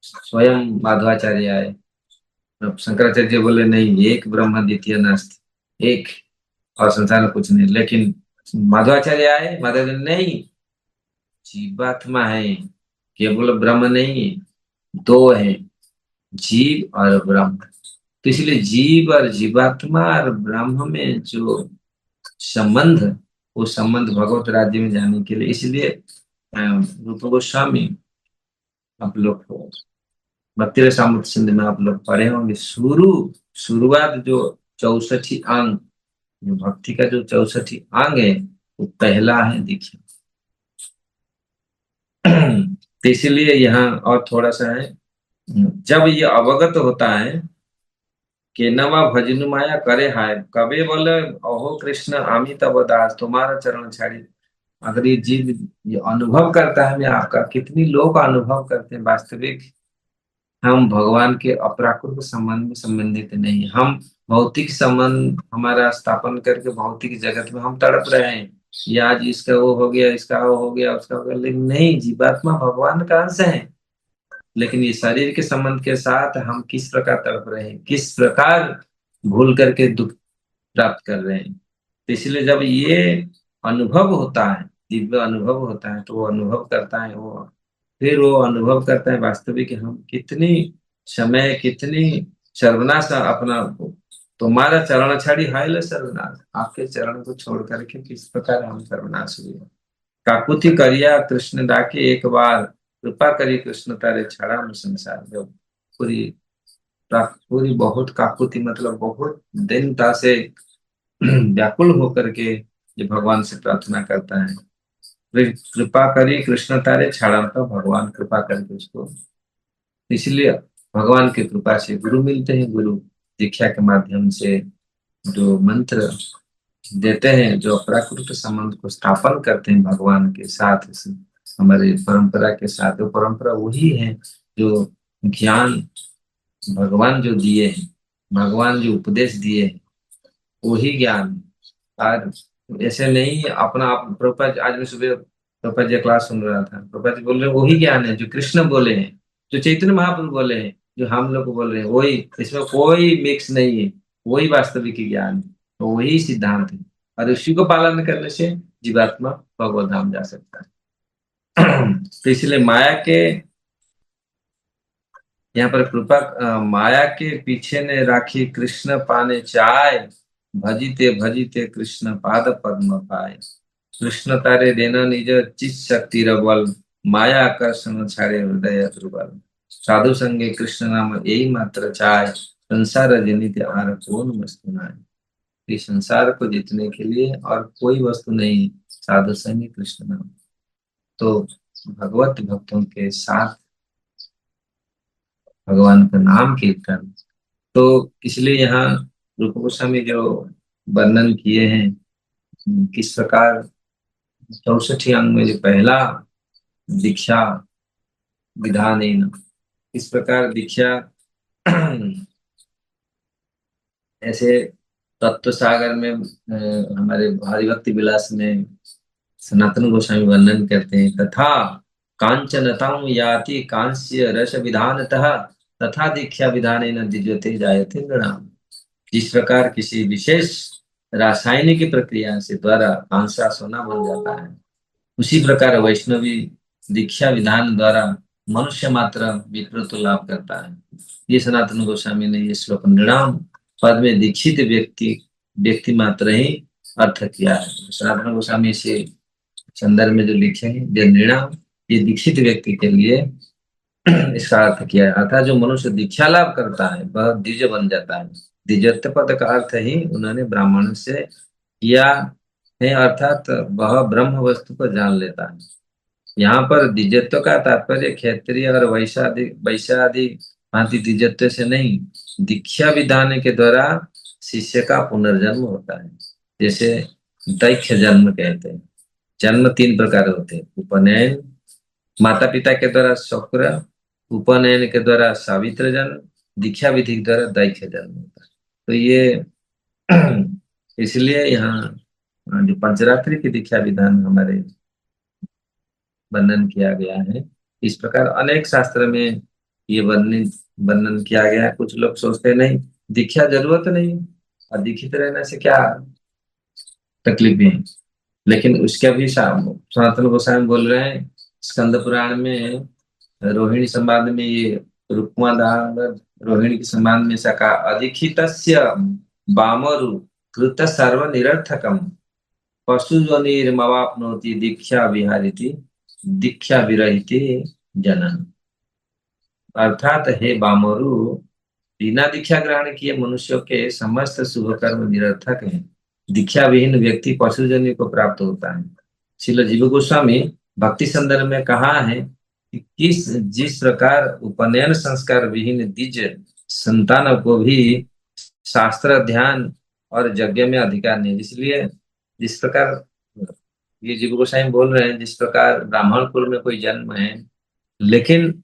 स्वयं माधवाचार्य आए। अब शंकराचार्य जी बोले नहीं, एक ब्रह्म द्वितीय नास्ति, एक और संसार में कुछ नहीं। लेकिन माधवाचार्य आए, माधवाचार्य नहीं, जीवात्मा है, केवल ब्रह्म नहीं है, दो है, जीव और ब्रह्म। तो इसलिए जीव और जीवात्मा और ब्रह्म में जो संबंध, वो संबंध भगवत राज्य में जाने के लिए, इसलिए रूप गोस्वामी, आप लोग भक्ति रसामृत सिंधु में आप लोग पढ़े होंगे, शुरुआत जो 64 अंग, जो भक्ति का जो 64 अंग है, वो पहला है दीक्षा। तो इसीलिए यहाँ और थोड़ा सा है, जब ये अवगत होता है कि नवा भजनु माया करे हाय, कबे बोले अहो कृष्ण आमी तब दास, तुम्हारा चरण छाड़ी। अगर ये जीव ये अनुभव करता है, मैं आपका, कितनी लोग अनुभव करते हैं वास्तविक, हम भगवान के अप्राकृत संबंध में संबंधित नहीं, हम भौतिक संबंध हमारा स्थापन करके भौतिक जगत में हम तड़प रहे हैं। ये आज इसका वो हो गया, इसका वो हो गया, उसका हो गया, लेकिन नहीं, जीवात्मा भगवान का अंश है। लेकिन ये शरीर के संबंध के साथ हम किस प्रकार तड़प रहे हैं, किस प्रकार भूल करके दुख प्राप्त कर रहे हैं। तो इसलिए जब ये अनुभव होता है, दिव्य अनुभव होता है, तो वो अनुभव करता है, वो फिर वो अनुभव करता है वास्तविक हम कितनी समय, कितनी सर्वनाश अपना, तुम्हारा चरण छाड़ी हाय सर्वनाश, आपके चरण को छोड़ करके किस प्रकार हम सर्वनाश हुए। काकुति करिया कृष्ण डाके एक बार, कृपा करी कृष्ण तारे छड़ा में संसार। जब पूरी पूरी बहुत काकुति, मतलब बहुत दीनता से व्याकुल होकर के ये भगवान से प्रार्थना करता है, फिर कृपा करी कृष्ण तारे छड़ा, का भगवान कृपा करके उसको, इसलिए भगवान की कृपा से गुरु मिलते हैं। गुरु दीक्षा के माध्यम से जो मंत्र देते हैं, जो प्राकृतिक संबंध को स्थापन करते हैं भगवान के साथ, हमारे परंपरा के साथ, वो परंपरा वही है जो ज्ञान भगवान जो दिए हैं, भगवान जो उपदेश दिए हैं, वही ज्ञान है। और ऐसे नहीं अपना आप, प्रभुपाद आज मैं सुबह प्रभुपाद जी क्लास सुन रहा था, प्रभुपाद जी बोल रहे हैं वही ज्ञान है जो कृष्ण बोले हैं, जो चैतन्य महाप्रभु बोले हैं, जो हम लोग बोल रहे हैं, वही, इसमें कोई मिक्स नहीं है, वही वास्तविक ज्ञान है, तो वही सिद्धांत है। और उसी को पालन करने से जीवात्मा भगवत धाम जा सकता है। तो इसलिए माया के, यहाँ पर कृपा, माया के पीछे ने राखी कृष्ण पाने चाय, भजिते भजिते कृष्ण पाद पद्म पाए। कृष्ण तारे देना निज चित शक्ति बल, माया आकर्षण छाड़े हृदय दुर्बल। साधु संगे कृष्ण नाम यही मात्र चाय, संसार जनित आर कौन वस्तु नाय। इस संसार को जीतने के लिए और कोई वस्तु नहीं, साधु संग कृष्ण नाम। तो भगवत भक्तों के साथ भगवान का नाम कीर्तन, तो इसलिए यहाँ रूप गोस्वामी जो वर्णन किए हैं, किस प्रकार 64 अंग में जो पहला दीक्षा विधान है, इस प्रकार दीक्षा ऐसे तत्व सागर में हमारे हरिभक्ति विलास में सनातन गोस्वामी वर्णन करते हैं, तथा कांचनतां याति कांस्य रस विधानतः, तथा दीक्षा विधान न द्विजते जायते नृणाम। जिस प्रकार किसी विशेष रासायनिक प्रक्रिया से द्वारा कांसा सोना बन जाता है, उसी प्रकार वैष्णवी दीक्षा विधान द्वारा मनुष्य मात्र विकृत लाभ करता है। ये सनातन गोस्वामी ने ये श्लोक नृणाम पद में दीक्षित व्यक्ति व्यक्ति मात्र ही अर्थ किया है। सनातन गोस्वामी से संदर्भ में जो लिखे हैं, ये नृणाम, ये दीक्षित व्यक्ति के लिए इसका अर्थ किया है, अर्थात जो मनुष्य दीक्षा लाभ करता है वह द्विज बन जाता है। द्विजत्व पद का अर्थ ही उन्होंने ब्राह्मण से किया, है, अर्थात वह ब्रह्म वस्तु को जान लेता है। यहाँ पर दिव्यत्व का तात्पर्य क्षत्रिय और वैश्य आदि भांति दिव्यत्व से नहीं, दीक्षा विधान के द्वारा शिष्य का पुनर्जन्म होता है। जैसे दैख्य जन्म कहते हैं। जन्म तीन प्रकार होते हैं: उपनयन, माता पिता के द्वारा शुक्र, उपनयन के द्वारा सावित्र जन्म, दीक्षा विधि के द्वारा दैख्य जन्म होता है। तो ये इसलिए यहाँ जो पंचरात्रि की दीक्षा विधान हमारे वर्णन किया गया है, इस प्रकार अनेक शास्त्र में ये वर्णन वर्णन किया गया है। कुछ लोग सोचते नहीं दीक्षा जरूरत नहीं, और दीक्षित रहने से क्या तकलीफ है, लेकिन उसका भी सनातन गोस्वामी बोल रहे हैं स्कंद पुराण में, रोहिणी संवाद में, ये रुक्मादान रोहिणी के संवाद में ऐसा कहा: अधिखितस्य वामरु कृत सर्व निरर्थकम पशु जोनिर्मवाप्नोति दीक्षा विहारिति दीक्षा विरहिति जनन। अर्थात हे वामरु, बिना दीक्षा ग्रहण किए मनुष्यों के समस्त शुभ कर्म निरर्थक हैं। दीक्षा विहीन व्यक्ति पशु जन्म को प्राप्त होता है। श्रील जीव गोस्वामी भक्ति संदर्भ में कहा है कि जिस प्रकार उपनयन संस्कार विहीन द्विज संतान को भी शास्त्र ध्यान और यज्ञ में अधिकार नहीं, इसलिए जिस प्रकार ये जीव गोस्वामी बोल रहे हैं, जिस प्रकार ब्राह्मण कुल में कोई जन्म है लेकिन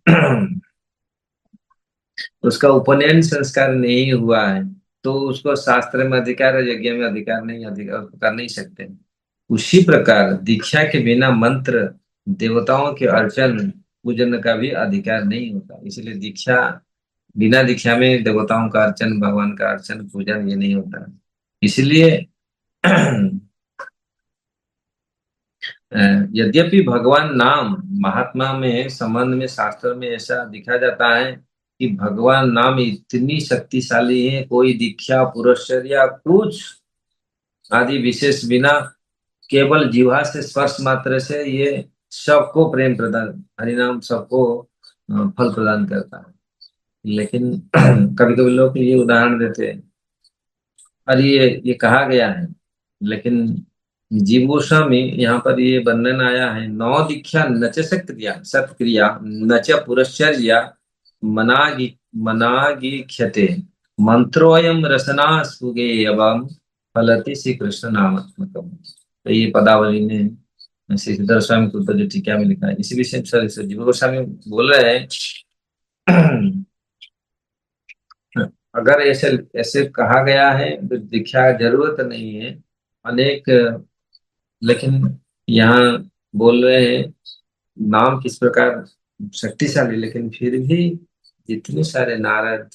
उसका उपनयन संस्कार नहीं हुआ है, तो उसको शास्त्र में अधिकार है, यज्ञ में अधिकार नहीं, अधिकार कर नहीं सकते। उसी प्रकार दीक्षा के बिना मंत्र देवताओं के अर्चन पूजन का भी अधिकार नहीं होता। इसलिए दीक्षा, बिना दीक्षा में देवताओं का अर्चन, भगवान का अर्चन पूजन ये नहीं होता। इसलिए यद्यपि भगवान नाम महात्मा में संबंध में शास्त्र में ऐसा दिखा जाता है कि भगवान नाम इतनी शक्तिशाली है, कोई दीक्षा पुरस्कार या कुछ आदि विशेष बिना, केवल जीवा से स्पर्श मात्र से ये सबको प्रेम प्रदान, हरिनाम सबको फल प्रदान करता है। लेकिन कभी कभी लोग ये उदाहरण देते हैं, और ये कहा गया है, लेकिन जीव गोस्वामी यहाँ पर ये वर्णन आया है: नौ दीक्षा नच सत्क्रिया सत्क्रिया नच पुरश्चर्या मनागी मनागीक्षते मंत्रोयम रसना सुगे एवं फलति श्री कृष्ण नामात्मकम। तो ये पदावली ने श्रीधर स्वामी को जो टीका में लिखा है, इसी विषय में सर जीव गोस्वामी बोल रहे हैं अगर ऐसे ऐसे कहा गया है तो दीक्षा जरूरत नहीं है अनेक, लेकिन यहाँ बोल रहे हैं नाम किस प्रकार शक्तिशाली, लेकिन फिर भी जितने सारे नारद,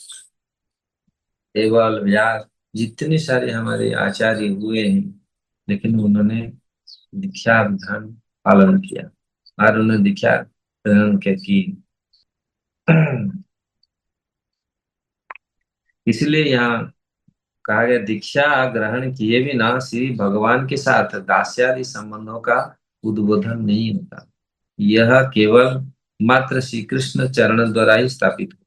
देवल, व्यास, जितने सारे हमारे आचार्य हुए हैं, लेकिन उन्होंने दीक्षा विधान पालन किया और उन्होंने दीक्षा ग्रहण की। इसलिए यहाँ कहा गया दीक्षा ग्रहण किए बिना श्री भगवान के साथ दास्यादि संबंधों का उद्बोधन नहीं होता। यह केवल मात्र श्री कृष्ण चरण द्वारा ही स्थापित हो।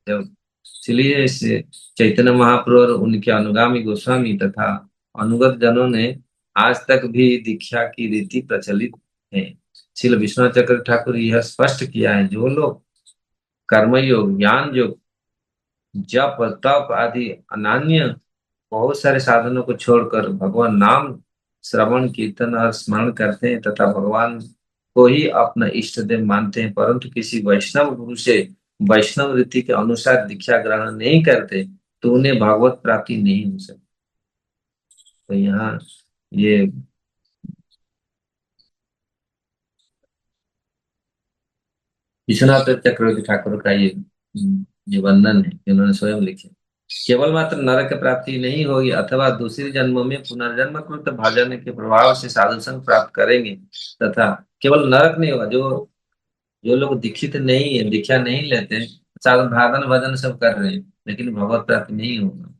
जब इसलिए इस चैतन्य महाप्रभु और उनके अनुगामी गोस्वामी तथा अनुगत जनों ने आज तक भी दीक्षा की रीति प्रचलित है। श्रील विश्वनाथ चक्र ठाकुर यह स्पष्ट किया है: जो लोग कर्मयोग, ज्ञान योग, जप तप आदि अनन्य बहुत सारे साधनों को छोड़कर भगवान नाम श्रवण कीर्तन और स्मरण करते हैं तथा भगवान को ही अपना इष्ट देव मानते हैं, परंतु किसी वैष्णव गुरु से वैष्णव रीति के अनुसार दीक्षा ग्रहण नहीं करते, तो उन्हें भागवत प्राप्ति नहीं हो सकती। तो यहाँ ये विश्वनाथ चक्रवर्ती ठाकुर का ये वर्णन है, इन्होंने स्वयं लिखे। केवल मात्र नरक प्राप्ति नहीं होगी अथवा दूसरे जन्मों में पुनर्जन्म कृत भाजन के प्रभाव से साधु संग प्राप्त करेंगे, तथा केवल नरक नहीं होगा, जो जो लोग दीक्षित नहीं है, दीक्षा नहीं लेते, साधन भादन भजन सब कर रहे हैं, लेकिन भगवत प्राप्ति नहीं होगा।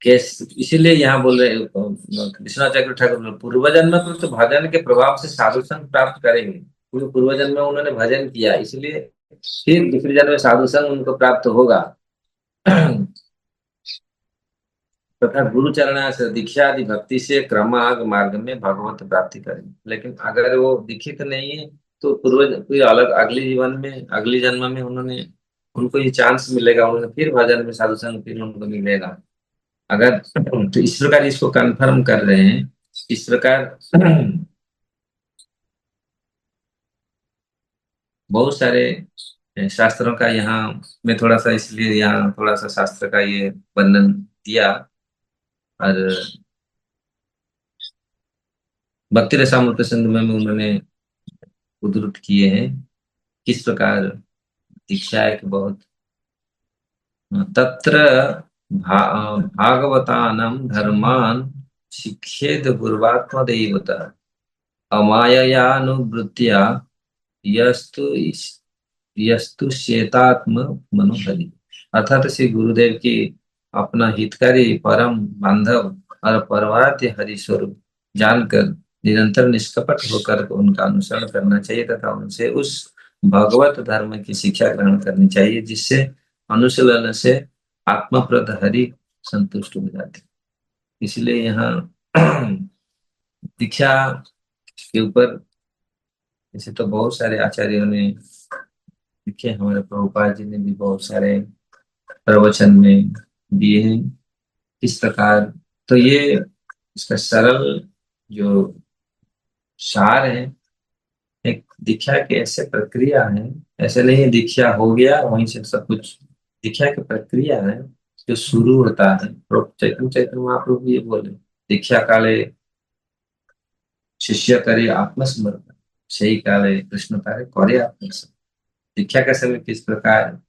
इसीलिए यहाँ बोल रहे विश्वनाथ चक्र ठाकुर पूर्व जन्म कृत भजन के प्रभाव से साधु संग प्राप्त करेंगे, क्योंकि पूर्व जन्म में उन्होंने भजन किया, इसलिए फिर दूसरे जन्म में साधु संग उनको प्राप्त होगा। तथा गुरु चरणास दीक्षा आदि भक्ति से क्रमाग मार्ग में भगवत प्राप्ति करें। लेकिन अगर वो दीक्षित नहीं है तो पूर्व कोई अलग अगले जीवन में अगले जन्म में उन्होंने उनको ये चांस मिलेगा, उन्होंने फिर भजन में साधु संग फिर उनको मिलेगा। अगर तो इस प्रकार इसको कंफर्म कर रहे हैं। इस प्रकार बहुत सारे शास्त्रों का यहाँ मैं थोड़ा सा इसलिए यहाँ थोड़ा सा शास्त्र का ये वर्णन दिया। और भक्ति रसामृत सिंधु में उन्होंने उद्धृत किए हैं किस प्रकार दीक्षा एक बहुत तत्र भागवतानां धर्मान् शिक्षेद पूर्वात्मदैवता अमाययानुवृत्त्या यस्तु यस्तु श्वेतात्म मनोहरि। अर्थात श्री गुरुदेव की अपना हितकारी परम बांधव और परमाराध्य हरि स्वरूप जानकर निरंतर निष्कपट होकर उनका अनुसरण करना चाहिए तथा उनसे उस भगवत धर्म की शिक्षा ग्रहण करनी चाहिए जिससे अनुशीलन से आत्मप्रद हरि संतुष्ट हो जाते। इसलिए यहाँ दीक्षा के ऊपर ऐसे तो बहुत सारे आचार्यों ने लिखे, हमारे प्रभुपाद जी ने भी बहुत सारे प्रवचन में दिए हैं किस प्रकार। तो ये इसका सरल जो सार है, एक दीक्षा की ऐसे प्रक्रिया है, ऐसे नहीं दीक्षा हो गया वहीं से सब कुछ। दीक्षा की प्रक्रिया है जो शुरू होता है। चैतन्य चैतन्य महाप्रभु ये बोले दीक्षा काले शिष्य करे आत्मस्मरण सही काले कृष्ण तारे करे आत्मस्मरण। दीक्षा का समय किस प्रकार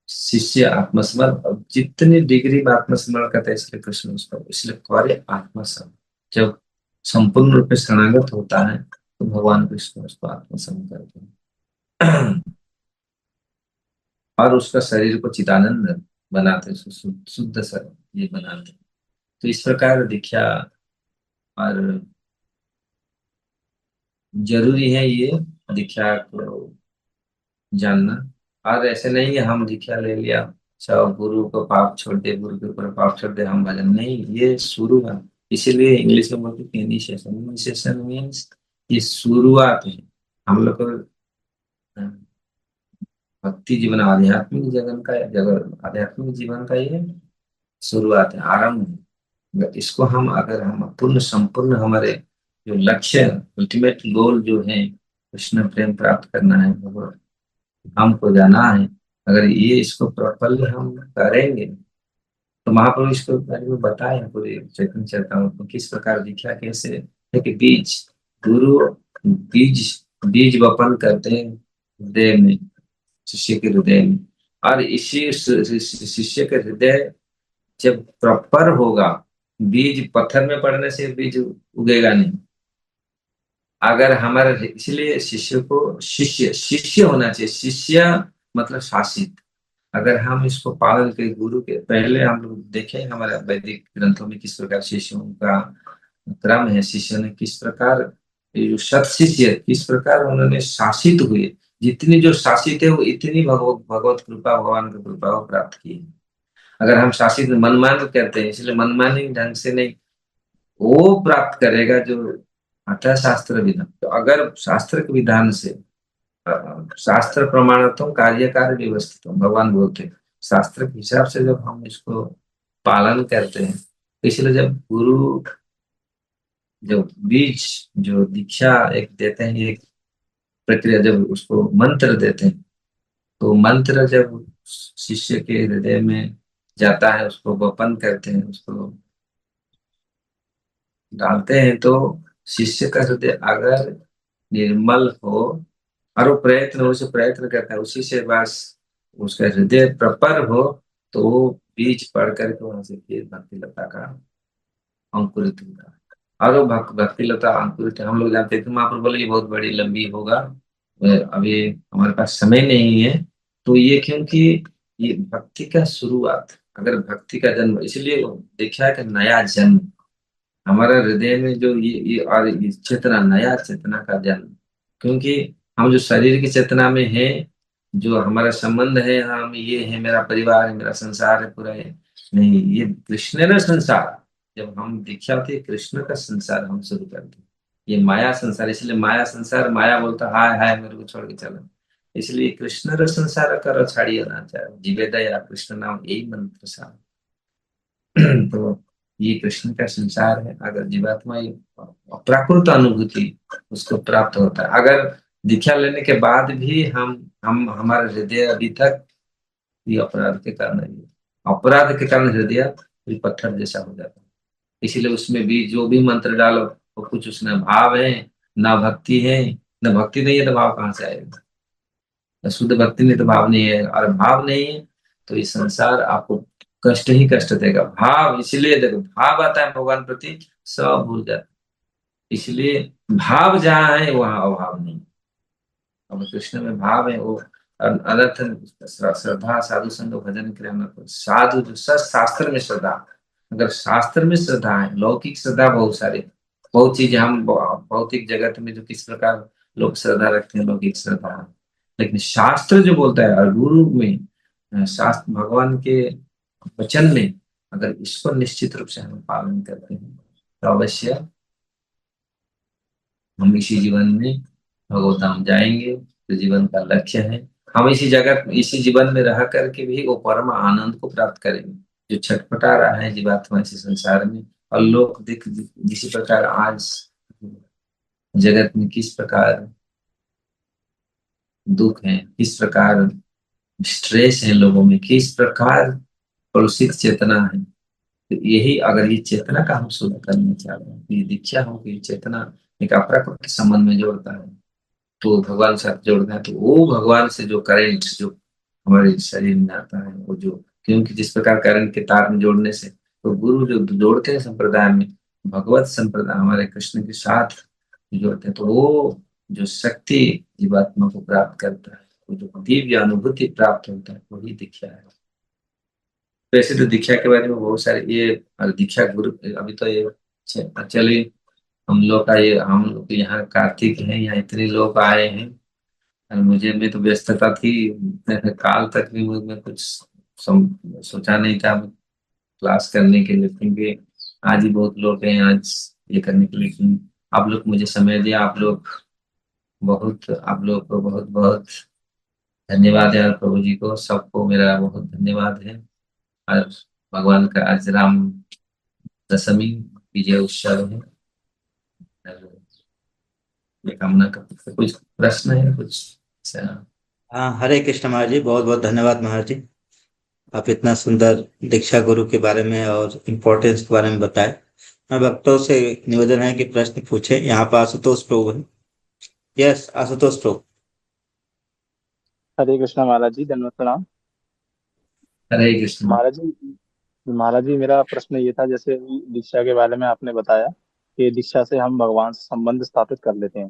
शिष्य आत्मस्मरण, अब जितनी डिग्री में आत्मस्मरण करता है इसलिए कृष्ण उसको इसलिए करे आत्मस्मरण। जब संपूर्ण रूप से शरणागत होता है तो भगवान कृष्ण उसको आत्मस्मरण करते हैं और उसका शरीर को चिदानंद बनाते, शुद्ध सरल ये बनाते। तो इस प्रकार दीक्षा और जरूरी है ये दीक्षा को जानना। और ऐसे नहीं है हम दीक्षा ले लिया सब गुरु को पाप छोड़ दे, गुरु के ऊपर पाप छोड़ दे हम भजन नहीं, ये शुरू है। इसीलिए इंग्लिश में बोलते हैं इनिशिएशन। इनिशिएशन मीन्स ये शुरुआत है हम लोग को भक्ति जीवन आध्यात्मिक जीवन का जगह आध्यात्मिक जीवन का ये शुरुआत है, आरंभ है। अगर इसको हम अगर हम पूर्ण संपूर्ण हमारे जो लक्ष्य अल्टीमेट गोल जो है कृष्ण प्रेम प्राप्त करना है, भगवान हमको जाना है, अगर ये इसको प्रॉपरली हम करेंगे तो महाप्रभु इसको बारे में बताए पूरे चैतन्य चरितामृत में किस प्रकार दीक्षा कैसे है कि बीज गुरु बीज बीज वपन करते हैं हृदय में, शिष्य के हृदय में। और इसी शिष्य के हृदय जब प्रॉपर होगा, बीज पत्थर में पड़ने से बीज उगेगा नहीं। अगर हमारा इसलिए शिष्य को शिष्य शिष्य होना चाहिए, शिष्य मतलब शासित। अगर हम इसको पालन के गुरु के पहले हम लोग देखें हमारे वैदिक ग्रंथों में किस प्रकार शिष्यों का क्रम है, शिष्य ने किस प्रकार सत शिष्य किस प्रकार उन्होंने शासित हुए, जितनी जो शासित है वो इतनी भगवत कृपा भगवान की कृपा को प्राप्त की। अगर हम शासित मनमानी करते हैं, इसलिए मनमानी ढंग से नहीं वो प्राप्त करेगा जो अतः शास्त्र विधान। तो अगर शास्त्र के विधान से शास्त्र प्रमाणत्व कार्यकार व्यवस्थित भगवान बोलते हैं, शास्त्र के हिसाब से जब हम इसको पालन करते हैं तो इसलिए जब गुरु जो बीज जो दीक्षा एक देते हैं, एक प्रक्रिया जब उसको मंत्र देते हैं तो मंत्र जब शिष्य के हृदय में जाता है उसको वपन करते हैं, उसको डालते हैं तो शिष्य का हृदय अगर निर्मल हो और वो प्रयत्न उसे प्रयत्न करता है उसी से बस उसका हृदय प्रपर हो तो वो बीज पढ़ करके वहां से फिर भक्ति लता का अंकुरित होगा। और वो भक्ति लता अंकुरित हम लोग जानते थे, महाप्रभु बोले ये बहुत बड़ी लंबी होगा, अभी हमारे पास समय नहीं है। तो ये क्योंकि ये भक्ति का शुरुआत, अगर भक्ति का जन्म इसलिए देखा है कि नया जन्म हमारा हृदय में जो ये और ये चेतना नया चेतना का जन्म, क्योंकि हम जो शरीर की चेतना में है, जो हमारा संबंध है हम ये है मेरा परिवार है मेरा संसार है पूरा है, नहीं, ये कृष्ण न संसार। जब हम दीक्षा होती है, कृष्ण का संसार हम शुरू करते हैं। ये माया संसार, इसलिए माया संसार, माया बोलता हाय हाय मेरे को छोड़ के चलो। इसलिए कृष्ण र संसार कर छाड़िए ना चाहे जीवे दया कृष्ण नाम, यही मंत्र सा। तो ये कृष्ण का संसार है। अगर जीवात्मा ये प्राकृत अनुभूति उसको प्राप्त होता है, अगर दीक्षा लेने के बाद भी हम हमारे हृदय अभी तक ये अपराध के कारण है, अपराध के कारण हृदय भी पत्थर जैसा हो जाता है। इसीलिए उसमें भी जो भी मंत्र डालो वो कुछ उसमें भाव है ना भक्ति है। न भक्ति नहीं है तो भाव कहाँ से आएगा। न शुद्ध भक्ति नहीं तो भाव नहीं है, और भाव नहीं है तो ये संसार आपको कष्ट ही कष्ट देगा। भाव, इसलिए देखो भाव आता है भगवान प्रति, सब भूल जाता है। इसलिए भाव जहाँ है वहां अभाव नहीं। अब कृष्ण में भाव है वो अनर्थ श्रद्धा साधु संग भजन क्रिया साधु जो सच शास्त्र में श्रद्धा। अगर शास्त्र में श्रद्धा है, लौकिक श्रद्धा बहुत सारे, बहुत चीजें हम भौतिक जगत में जो किस प्रकार लोग श्रद्धा रखते हैं, लौकिक श्रद्धा है। लेकिन शास्त्र जो बोलता है और गुरु में शास्त्र भगवान के वचन में, अगर इसको निश्चित रूप से हम पालन करते हैं तो अवश्य हम इसी जीवन में भगवत धाम जाएंगे। तो जीवन का लक्ष्य है हम इसी जगत इसी जीवन में रह करके भी वो परम आनंद को प्राप्त करेंगे। जो छटपटा रहा है जीवात्मा इस संसार में, और लोग दिख जिस प्रकार आज जगत में किस प्रकार दुख है, किस प्रकार स्ट्रेस है लोगों में, किस प्रकार कलुषित चेतना है। तो यही अगर ये चेतना का हम शुद्ध करना चाहते हैं, तो ये दीक्षा हो कि चेतना एक अप्राकृत के संबंध में जोड़ता है, तो भगवान से साथ जोड़ना है। तो वो भगवान से जो करंट जो हमारे शरीर में आता है वो जो, क्योंकि जिस प्रकार करंट के तार में जोड़ने से, तो गुरु जो जोड़ते हैं संप्रदाय में, भगवत संप्रदाय हमारे कृष्ण के साथ जोड़ते हैं, तो वो जो शक्ति जीवात्मा को प्राप्त करता है, वो जो दिव्य अनुभूति प्राप्त होता है, वही दीक्षा है। वैसे तो दीक्षा के बारे में बहुत सारे ये दीक्षा गुरु, अभी तो ये चलिए हम लोग का ये, हम लोग यहाँ कार्तिक है, यहाँ इतने लोग आए हैं और मुझे भी तो व्यस्तता थी। काल तक भी मैं कुछ सोचा नहीं था क्लास करने के लिए, क्योंकि आज ही बहुत लोग हैं आज ये करने के लिए। लेकिन आप लोग मुझे समय दिया, आप लोग बहुत, आप लोग को बहुत बहुत धन्यवाद है, और प्रभु जी को सबको मेरा बहुत धन्यवाद है। और भगवान का आज राम दशमी विजय उत्सव है। और ये कामना करते, कुछ प्रश्न है कुछ अच्छा। हाँ, हरे कृष्ण महाराज जी, बहुत बहुत धन्यवाद महाराज जी। आप इतना सुंदर दीक्षा गुरु के बारे में और इम्पोर्टेंस के बारे में बताए। मैं भक्तों से निवेदन है कि प्रश्न पूछे। यहाँ पर आशुतोष प्रभु है। यस, आशुतोष प्रभु। हरे कृष्णा महाराज जी, धन्यवाद प्रणाम। हरे कृष्ण। महाराज जी मेरा प्रश्न ये था, जैसे अभी दीक्षा के बारे में आपने बताया कि दीक्षा से हम भगवान से संबंध स्थापित कर लेते हैं।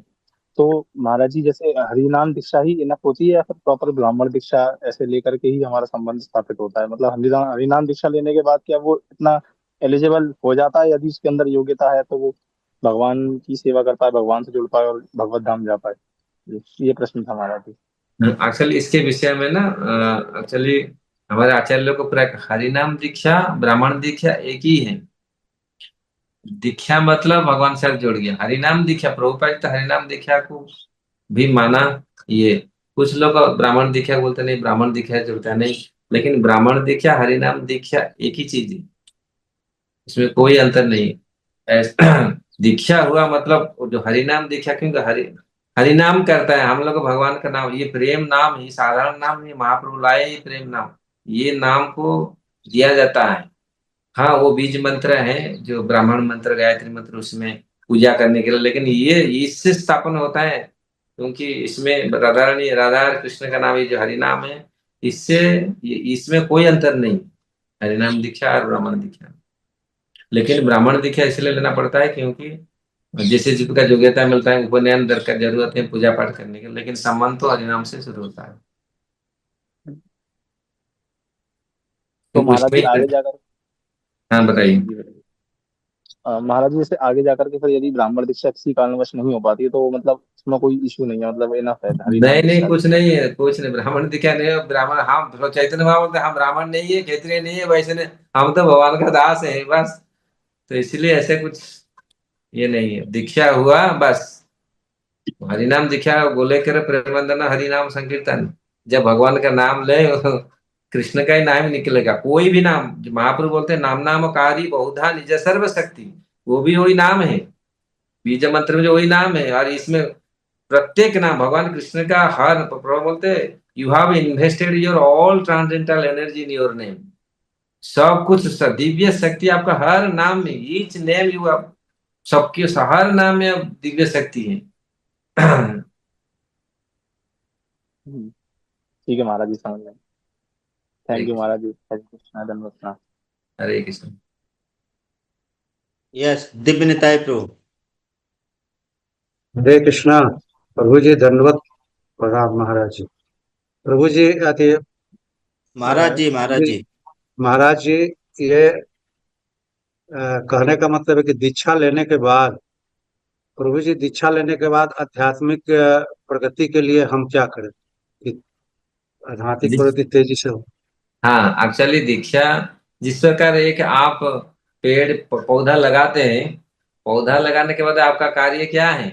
तो महाराज जी, जैसे हरिनाम दीक्षा ही इनफ होती है या फिर प्रॉपर ब्राह्मण दीक्षा ऐसे लेकर के ही हमारा संबंध स्थापित होता है? मतलब हरिनाम हरिनाम दीक्षा लेने के बाद क्या वो इतना एलिजिबल हो जाता है, यदि उसके अंदर योग्यता है तो वो भगवान की सेवा कर पाए, भगवान से जुड़ पाए और भगवत धाम जा पाए? ये प्रश्न था महाराज जी। एक्चुअली इसके विषय में ना, एक्चुअली हमारे आचार्य लोग को पूरा हरिनाम दीक्षा ब्राह्मण दीक्षा एक ही है। दीक्षा मतलब भगवान से जोड़ गया, हरिनाम दीक्षा प्रभुपाद तो हरिनाम दीक्षा को भी माना। ये कुछ लोग ब्राह्मण दीक्षा बोलते नहीं, ब्राह्मण दीक्षा जुड़ता नहीं, लेकिन ब्राह्मण दीक्षा हरिनाम दीक्षा एक ही चीज है, इसमें कोई अंतर नहीं। दीक्षा हुआ मतलब वो जो हरिनाम दीक्षा, क्योंकि हरिनाम करता है हम लोग भगवान का नाम, ये प्रेम नाम ही, साधारण नाम नहीं, महाप्रभु लाए ये प्रेम नाम, ये नाम को दिया जाता है। हाँ वो बीज मंत्र है जो ब्राह्मण मंत्र गायत्री मंत्र, उसमें पूजा करने के लिए, लेकिन ये इससे स्थापन होता है, क्योंकि इसमें राधा रानी राधा और कृष्ण का नाम ये जो हरिनाम है, इससे इसमें कोई अंतर नहीं, हरिनाम दीक्षा और ब्राह्मण दीक्षा। लेकिन ब्राह्मण दीक्षा इसलिए लेना पड़ता है क्योंकि जैसे जिसका योग्यता मिलता है, उपनयन दर का जरूरत है पूजा पाठ करने के, लेकिन संबंध तो हरिनाम से शुरू होता है। तो तो महाराज जी उसमें, आगे जाकर, हाँ जी बताइए। जी बताइए। महाराज जी जैसे आगे जाकर के फिर यदि ब्राह्मण दीक्षा किसी कारणवश नहीं हो पाती है तो मतलब उसमें कोई इशू नहीं है, मतलब इनफ है हरि नाम नहीं नहीं, दीक्षा कुछ लेने नहीं है, कुछ नहीं। ब्राह्मण दिखा नहीं है, ब्राह्मण हम तो चैतन्य महाप्रभु बोलते हैं, हम ब्राह्मण नहीं है, क्षत्रिय नहीं है, वैसे नहीं, हम तो भगवान का दास है बस। तो इसलिए ऐसे कुछ ये नहीं है। दीक्षा हुआ बस, हरिनाम दीक्षा बोले कर प्रेमवंदना हरिनाम संकीर्तन। जब भगवान का नाम ले कृष्ण का ही नाम निकलेगा, कोई भी नाम। जो महाप्रभु बोलते हैं नाम नामकारी बहुधा निज सर्व शक्ति, वो भी वही नाम है। बीज मंत्र में जो वही नाम है, और इसमें प्रत्येक नाम भगवान कृष्ण का, हर प्रभु बोलते हैं you have invested your all transcendental energy in your name. सब कुछ दिव्य शक्ति आपका हर नाम में, ईच नेम यू, सबके हर नाम में अब दिव्य शक्ति है। हम्म, ठीक है महाराज जी, समझ गए। हरे थैंक यू कृष्ण। महाराज जी, हरे कृष्णा, धन्यवाद प्रणाम। हरे कृष्ण। यस, दिव्य निताय प्रभु। हरे कृष्णा। प्रभु जी दंडवत प्रणाम महाराज जी। प्रभु जी अति महाराज जी, महाराज जी जी। महाराज जी, ये कहने का मतलब है कि दीक्षा लेने के बाद, प्रभु जी दीक्षा लेने के बाद आध्यात्मिक प्रगति के लिए हम क्या करें कि आध्यात्मिक प्रगति तेजी से हो। हाँ, एक्चुअली दीक्षा जिस प्रकार एक आप पेड़ पौधा लगाते हैं, पौधा लगाने के बाद आपका कार्य क्या है?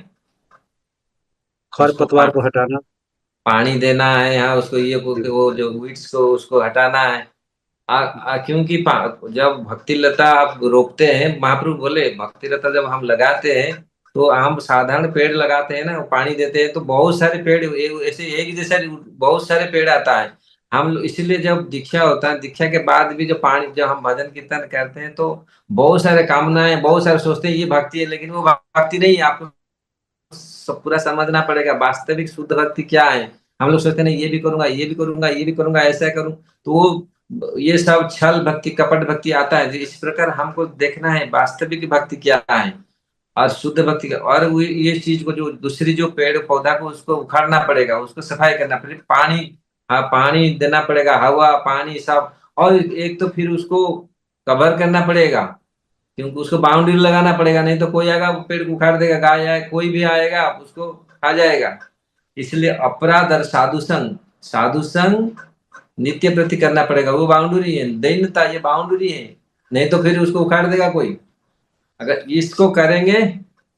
खर उसको पतवार को हटाना। पानी देना है, यहाँ उसको ये वो जो वीड्स को उसको हटाना है। क्योंकि जब भक्ति लता आप रोपते हैं, महाप्रभु बोले भक्ति लता जब हम लगाते हैं, तो हम साधारण पेड़ लगाते हैं ना, पानी देते हैं तो बहुत सारे पेड़ ऐसे एक जैसा बहुत सारे पेड़ आता है। हम इसीलिए जब दीक्षा होता है, दीक्षा के बाद भी जो पानी, जब हम भजन कीर्तन करते हैं तो बहुत सारे कामनाएं, बहुत सारे सोचते हैं ये भक्ति है, लेकिन वो भक्ति नहीं है। आपको सब पूरा समझना पड़ेगा वास्तविक शुद्ध भक्ति क्या है। हम लोग सोचते हैं नहीं, ये भी करूंगा, ये भी करूंगा, ये भी करूंगा, ऐसा करूं, तो वो ये सब छल भक्ति, कपट भक्ति आता है। इस प्रकार हमको देखना है वास्तविक भक्ति क्या है और शुद्ध भक्ति का। और ये चीज को, जो दूसरी जो पेड़ पौधा को, उसको उखाड़ना पड़ेगा, उसको सफाई करना पड़ेगा, पानी, हाँ पानी देना पड़ेगा, हवा पानी सब। और एक तो फिर उसको कवर करना पड़ेगा, क्योंकि उसको बाउंड्री लगाना पड़ेगा, नहीं तो कोई आएगा वो पेड़ को उखाड़ देगा, गाय आए कोई भी आएगा उसको खा जाएगा। इसलिए अपराध और साधु संग, साधु संग नित्य प्रति करना पड़ेगा, वो बाउंड्री है। दैन्यता ये बाउंड्री है, नहीं तो फिर उसको उखाड़ देगा कोई। अगर इसको करेंगे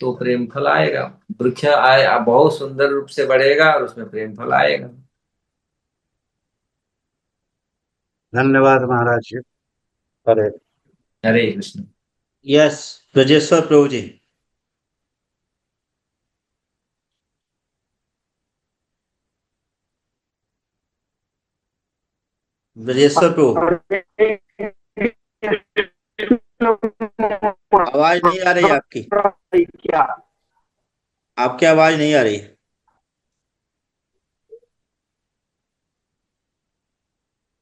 तो प्रेम फल आएगा, वृक्ष आए बहुत सुंदर रूप से बढ़ेगा और उसमें प्रेम फल आएगा। धन्यवाद महाराज जी। हरे हरे कृष्ण। यस, ब्रजेश्वर प्रभु जी। ब्रजेश्वर प्रभु, आवाज नहीं आ रही आपकी। क्या? आपकी आवाज नहीं आ रही।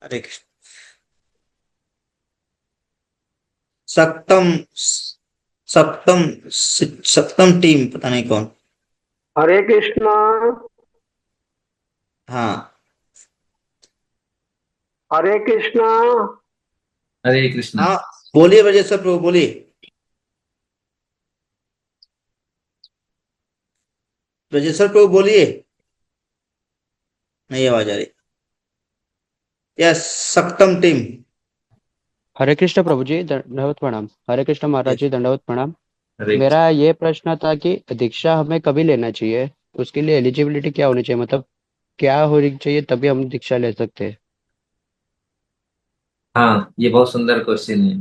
हरे कृष्ण। सप्तम, सप्तम, सप्तम टीम, पता नहीं कौन। हरे कृष्णा। हाँ, हरे कृष्णा। हरे कृष्ण। हाँ, बोलिए ब्रजेश्वर प्रभु, बोलिए। ब्रजेश्वर प्रभु बोलिए, नहीं आवाज आ रही। यस, सप्तम टीम। हरे कृष्ण प्रभु जी, दंडवत प्रणाम। हरे कृष्ण महाराज जी, दंडवत प्रणाम। हरे कृष्ण। मेरा ये प्रश्न था कि दीक्षा हमें कभी लेना चाहिए, उसके लिए एलिजिबिलिटी क्या होनी चाहिए, मतलब क्या होनी चाहिए तभी हम दीक्षा ले सकते हैं। हाँ, ये बहुत सुंदर क्वेश्चन है।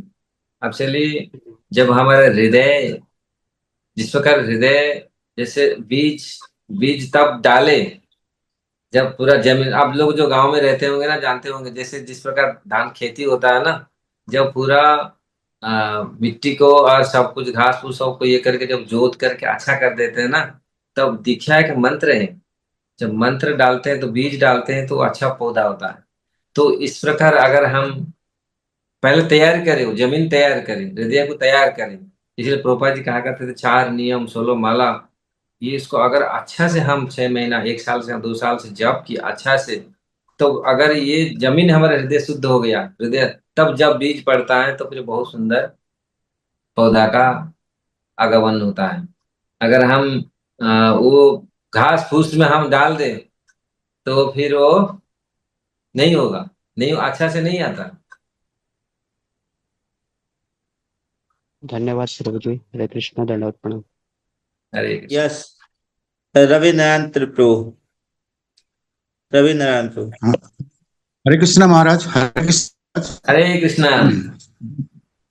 एक्चुअली जब हमारा हृदय, जिस प्रकार हृदय जैसे बीज, बीज तब डाले जब पूरा जमीन, आप लोग जो गांव में रहते होंगे ना जानते होंगे, जैसे जिस प्रकार धान खेती होता है ना, जब पूरा मिट्टी को और सब कुछ घास फूस सबको ये करके जब जोत करके अच्छा कर देते हैं ना, तब दीक्षा एक मंत्र है। जब मंत्र डालते हैं तो बीज डालते हैं तो अच्छा पौधा होता है। तो इस प्रकार अगर हम पहले तैयार करें, वो जमीन तैयार करें, हृदय को तैयार करें। इसलिए प्रोपा जी कहा करते थे 4 नियम 16 माला। ये इसको अगर अच्छा से हम 6 महीना 1 साल से 2 साल से जप की अच्छा से, तो अगर ये जमीन हमारा हृदय शुद्ध हो गया, हृदय, तब जब बीज पड़ता है तो फिर बहुत सुंदर पौधा का आगमन होता है। अगर हम वो घास फूस में हम डाल दें तो फिर वो नहीं होगा, नहीं अच्छा से नहीं आता। धन्यवाद प्रभु जी। हरे कृष्णा, दंडवत प्रणाम। हरे कृष्ण। यस, रवि नारायण प्रभु, रवि नारायण प्रभु। हाँ, Hare Krishna Maharaj, Hare Krishna. Hare Krishna.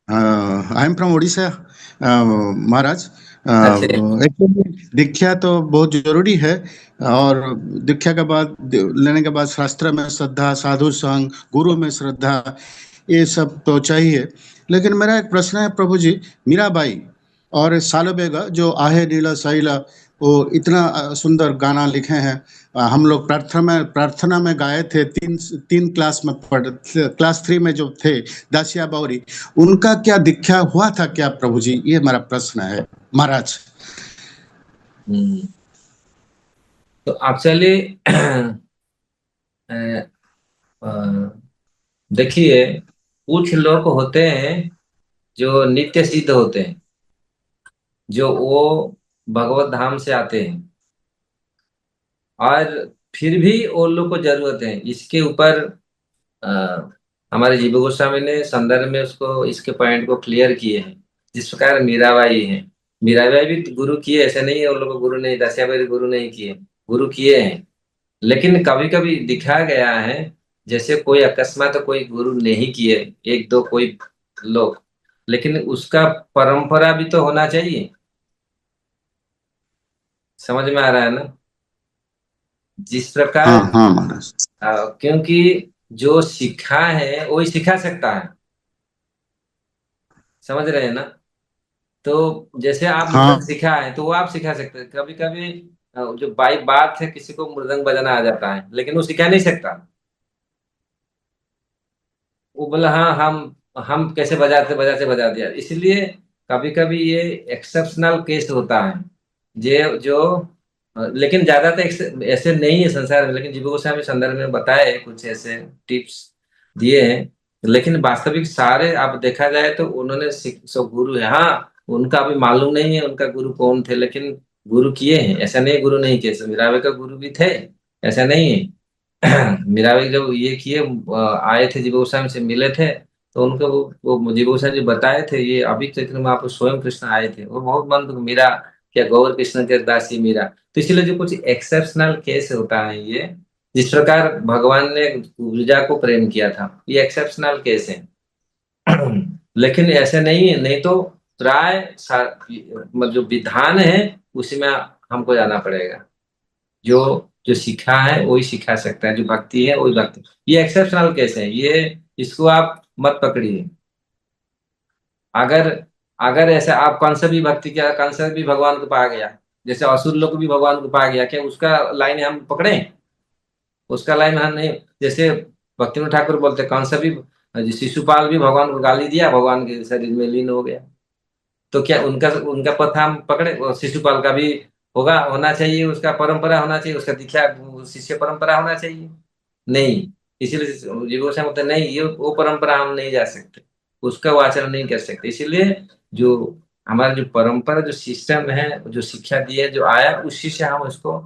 I am from Orissa Maharaj. अच्छे। एक्चुअली दीक्षा तो बहुत जरूरी है, और दीक्षा के बाद लेने के बाद शास्त्र में श्रद्धा, साधु संग, गुरु में श्रद्धा, ये सब तो चाहिए। लेकिन मेरा एक प्रश्न है प्रभु जी, मीराबाई और सालोबेगा जो आहे नीला शैला, वो इतना सुंदर गाना लिखे हैं। हम लोग प्रार्थना में गाए थे, तीन तीन क्लास में क्लास 3 में जो थे, दासिया बावरी, उनका क्या दीक्षा हुआ था क्या प्रभु जी? ये मेरा प्रश्न है महाराज। तो एक्चुअली देखिए, कुछ लोग होते हैं जो नित्य सिद्ध होते हैं, जो वो भगवत धाम से आते हैं, और फिर भी वो लोग को जरूरत है इसके ऊपर। अ, हमारे जीव गोस्वामी ने संदर्भ में उसको, इसके पॉइंट को क्लियर किए हैं। जिस प्रकार मीराबाई है, मीराबाई भी गुरु किए, ऐसे नहीं है उन लोग को गुरु नहीं, दासियाबाई गुरु नहीं किए, गुरु किए हैं। लेकिन कभी कभी दिखाया गया है जैसे कोई अकस्मात कोई गुरु नहीं किए, एक दो कोई लोग, लेकिन उसका परंपरा भी तो होना चाहिए। समझ में आ रहा है ना? जिस हाँ प्रकार हाँ महाराज। क्योंकि जो सीखा है वही सिखा सकता है। समझ रहे हैं ना? तो जैसे आप मृदंग हाँ सीखा है तो वो आप सिखा सकते हैं। कभी कभी जो बाई बात है, किसी को मृदंग बजाना आ जाता है लेकिन वो सिखा नहीं सकता। वो बोला हाँ हम कैसे बजाते बजाते बजा दिया। इसलिए कभी कभी ये एक्सेप्शनल केस होता है। जे जो लेकिन ज्यादातर ऐसे नहीं है संसार में, लेकिन जीव गोस्वामी संदर्भ में बताए कुछ ऐसे टिप्स दिए हैं। लेकिन वास्तविक सारे आप देखा जाए तो उन्होंने सो गुरु है, हाँ उनका अभी मालूम नहीं है उनका गुरु कौन थे, लेकिन गुरु किए हैं। ऐसा नहीं गुरु नहीं किए, मीराबाई का गुरु भी थे, ऐसा नहीं है। मीराबाई जब ये किए, आए थे जीव गोस्वामी से मिले थे, तो उनको वो जीव गोस्वामी जी बताए थे, ये अभी चैत्र में आप स्वयं कृष्ण आए थे, वो बहुत मंद मीरा क्या गौर कृष्ण के दासी मीरा। तो इसलिए जो कुछ एक्सेप्शनल केस होता है ये, जिस प्रकार भगवान ने गिरिजा को प्रेम किया था, ये एक्सेप्शनल केस है। लेकिन ऐसे नहीं है, नहीं तो प्राय मतलब जो विधान है उसी में हमको जाना पड़ेगा। जो जो सीखा है वही सिखा सकता है, जो भक्ति है वही भक्ति। ये एक्सेप्शनल केस है, ये इसको आप मत पकड़िए। अगर अगर ऐसे आप कौन सा भी भक्ति किया, कौन सा भी भगवान को पा गया, जैसे असुर लोग भी भगवान को पा गया, क्या उसका लाइन हम पकड़े? उसका लाइन हम नहीं। जैसे भक्तिनाथ ठाकुर बोलते कौन सा भी शिशुपाल भी भगवान को गाली दिया, भगवान के शरीर में लीन हो गया। तो क्या उनका उनका पथ हम पकड़े? वो शिशुपाल का भी होगा, होना चाहिए, उसका परंपरा होना चाहिए, उसका दीक्षा शिष्य परंपरा होना चाहिए। नहीं, इसीलिए जीव गोस्वामी बोलते नहीं, ये वो परंपरा हम नहीं जा सकते, उसका वो आचरण नहीं कर सकते। इसीलिए जो हमारा जो परंपरा, जो सिस्टम है, जो शिक्षा दी है, जो आया उसी से हम उसको,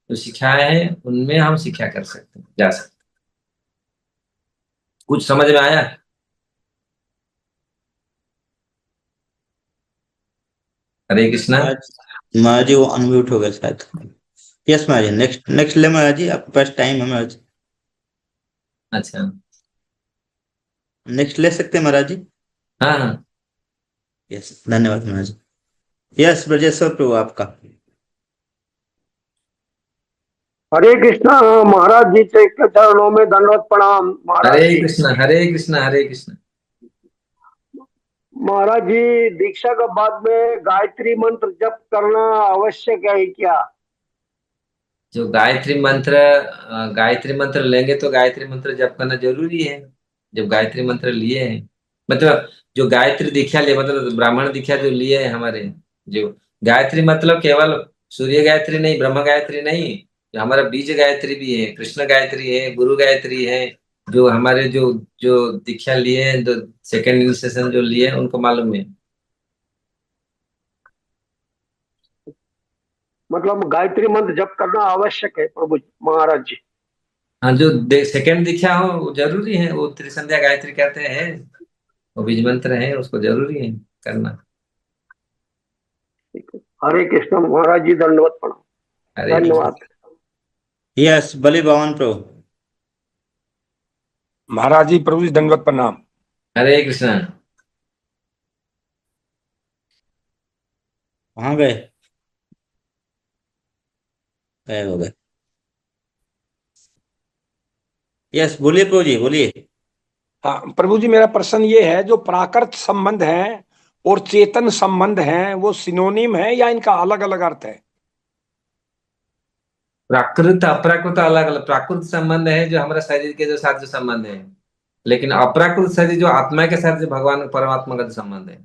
जो सिखाए हैं उनमें हम शिक्षा कर सकते हैं, जा सकते हैं। कुछ समझ में आया? हरे कृष्णा। महाराज, महाराज जी वो अनम्यूट हो गए शायद। यस महाराज जी, नेक्स्ट नेक्स्ट ले महाराज जी, आपके पास टाइम है महाराज, अच्छा। नेक्स्ट ले सकते हैं महाराज जी। हाँ हाँ। यस, धन्यवाद महाराज जी। यस ब्रजेश्वर प्रभु आपका। हरे कृष्णा महाराज जी के चरणों में दंडवत प्रणाम महाराज हरे जी। कृष्णा, हरे कृष्णा, हरे कृष्णा। महाराज जी, दीक्षा के बाद में गायत्री मंत्र जप करना आवश्यक है क्या? जो गायत्री मंत्र लेंगे तो गायत्री मंत्र जप करना जरूरी है। जब गायत्री मंत्र लिए हैं, मतलब जो गायत्री दीक्षा लिए, मतलब ब्राह्मण दीक्षा जो लिए हैं हमारे, जो गायत्री मतलब केवल सूर्य गायत्री नहीं, ब्रह्म गायत्री नहीं, जो हमारा बीज गायत्री भी है, कृष्ण गायत्री है, गुरु गायत्री है। जो हमारे जो जो दीक्षा लिए हैं, जो सेकेंड इनिशिएशन जो लिए हैं, उनको मालूम है। मतलब गायत्री मंत्र जप करना आवश्यक है प्रभु जी, महाराज जी। हाँ, जो सेकंड दीक्षा हो वो जरूरी है, वो त्रिसंध्या गायत्री कहते हैं, वो बीज मंत्र है, उसको जरूरी है करना। ठीक है, हरे कृष्ण महाराज जी, दंडवत प्रणाम। हरे कृष्ण। धन्यवाद। यस बलि बावन प्रभु। महाराज जी प्रभु जी दंडवत प्रणाम। हरे कृष्ण। कहाँ गए? गए हो गए। यस बोलिए प्रभु जी, बोलिए। हाँ प्रभु जी, मेरा प्रश्न ये है, जो प्राकृत संबंध है और चेतन संबंध है वो सिनोनिम है या इनका अलग अलग अर्थ है? प्राकृत अप्राकृत अलग अलग, प्राकृत संबंध है जो हमारा शरीर के जो साथ जो संबंध है, लेकिन अप्राकृत शरीर जो आत्मा के साथ जो भगवान परमात्मा का जो संबंध है।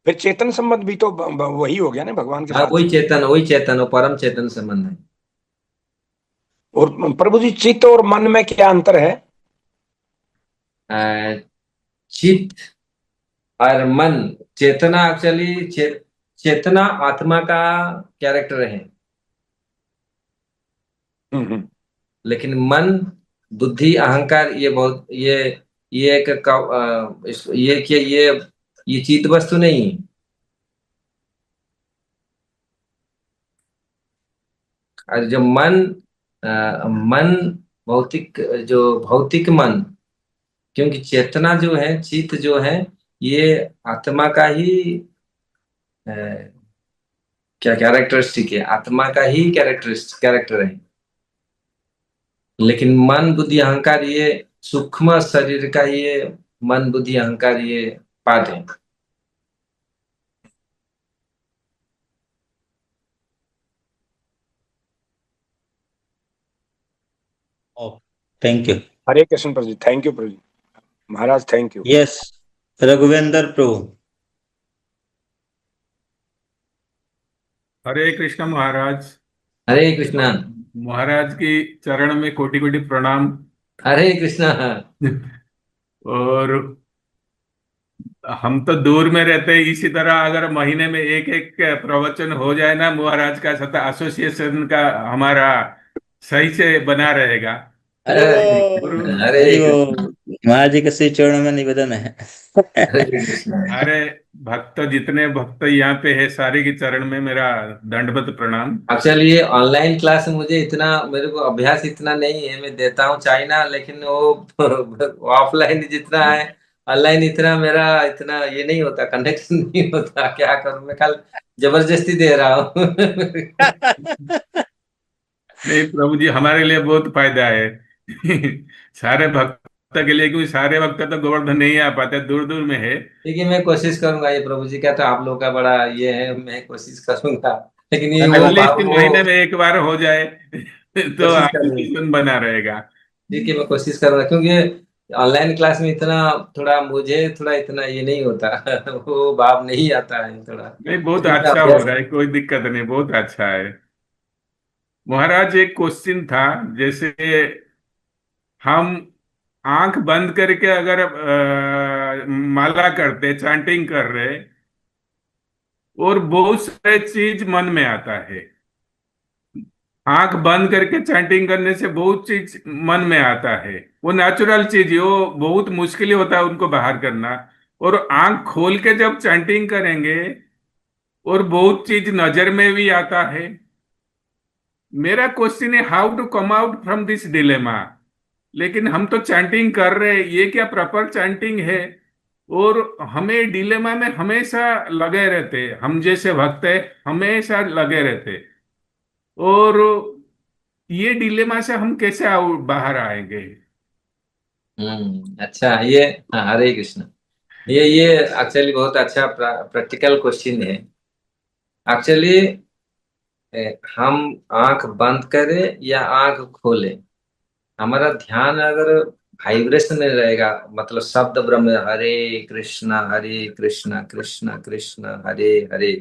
फिर चेतन संबंध भी तो वही हो गया ना भगवान के हाँ, साथ। वही चेतन, वो परम चेतन संबंध है। और प्रभु जी चित्त और मन में क्या अंतर है? चित्त और मन, चेतना एक्चुअली चेतना आत्मा का कैरेक्टर है, लेकिन मन, बुद्धि, अहंकार ये बहुत ये एक ये चित्त वस्तु नहीं है। और जो मन, मन भौतिक, जो भौतिक मन, क्योंकि चेतना जो है, चित्त जो है, ये आत्मा का ही क्या कैरेक्टरिस्टिक है, आत्मा का ही कैरेक्टर है, लेकिन मन बुद्धि अहंकार ये सूक्ष्म शरीर का ये मन बुद्धि अहंकार ये पार्ट है। Thank you. Hare Krishna Prabhu ji, thank you Prabhu ji, Maharaj thank you. Yes Raghuvendra Prabhu. Hare Krishna Maharaj. Hare Krishna. Maharaj की चरण में कोटि कोटि प्रणाम। हरे कृष्णा। और हम तो दूर में रहते हैं, इसी तरह अगर महीने में एक एक प्रवचन हो जाए ना महाराज का, सता एसोसिएशन का हमारा सही से बना रहेगा। अरे गुरु, वो हरे अरे वो कृष्णा। महाराज जी के श्री चरणों में निवेदन है। हरे कृष्णा। अरे भक्त जितने भक्त यहाँ पे है सारे के चरण में मेरा दंडवत प्रणाम। एक्चुअली ये ऑनलाइन क्लास मुझे इतना, मेरे को अभ्यास इतना नहीं है, मैं देता हूँ चाइना, लेकिन वो ऑफलाइन जितना है, ऑनलाइन इतना मेरा इतना ये नहीं होता, कनेक्शन नहीं होता, क्या करूं मैं, कल जबरदस्ती दे रहा हूँ। नहीं प्रभु जी, हमारे लिए बहुत फायदा है। सारे भक्त के लिए, क्योंकि सारे भक्त तो गोवर्धन नहीं आ पाते, दूर दूर में है। ठीक है, मैं कोशिश करूंगा, ये प्रभु जी का तो आप लोग का बड़ा ये है, मैं कोशिश करूंगा, लेकिन ये एटलीस्ट वो महीने में एक बार हो जाए तो कोशिश करूंगा। एसोसिएशन बना रहेगा। ठीक है, मैं कोशिश करूंगा, क्योंकि ऑनलाइन क्लास में इतना थोड़ा मुझे थोड़ा इतना ये नहीं होता, वो भाव नहीं आता है थोड़ा, नहीं बहुत जितना अच्छा हो अभ्यास। रहा है, कोई दिक्कत नहीं, बहुत अच्छा है। महाराज एक क्वेश्चन था, जैसे हम आंख बंद करके अगर माला करते, चैंटिंग कर रहे, और बहुत सारे चीज मन में आता है। आंख बंद करके चैंटिंग करने से बहुत चीज मन में आता है, वो नेचुरल चीज है, वो बहुत मुश्किल होता है उनको बाहर करना। और आंख खोल के जब चैंटिंग करेंगे और बहुत चीज नजर में भी आता है। मेरा क्वेश्चन है how to come out from this dilemma. लेकिन हम तो चैंटिंग कर रहे हैं, ये क्या प्रॉपर चैंटिंग है? और हमें डिलेमा में हमेशा लगे रहते, हम जैसे भक्त है हमेशा लगे रहते। और ये डिलेमा से हम कैसे बाहर आएंगे? अच्छा, ये हाँ, हरे कृष्ण। ये एक्चुअली बहुत अच्छा प्रैक्टिकल क्वेश्चन है। एक्चुअली हम आंख बंद करें या आंख खोलें, हमारा ध्यान अगर वाइब्रेशन में रहेगा, मतलब शब्द ब्रह्म, हरे कृष्ण कृष्ण कृष्ण हरे हरे,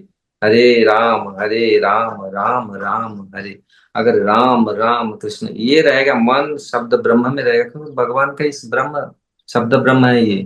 हरे राम राम राम हरे, अगर राम राम कृष्ण ये रहेगा, मन शब्द ब्रह्म में रहेगा, क्योंकि भगवान का इस ब्रह्म शब्द ब्रह्म है ये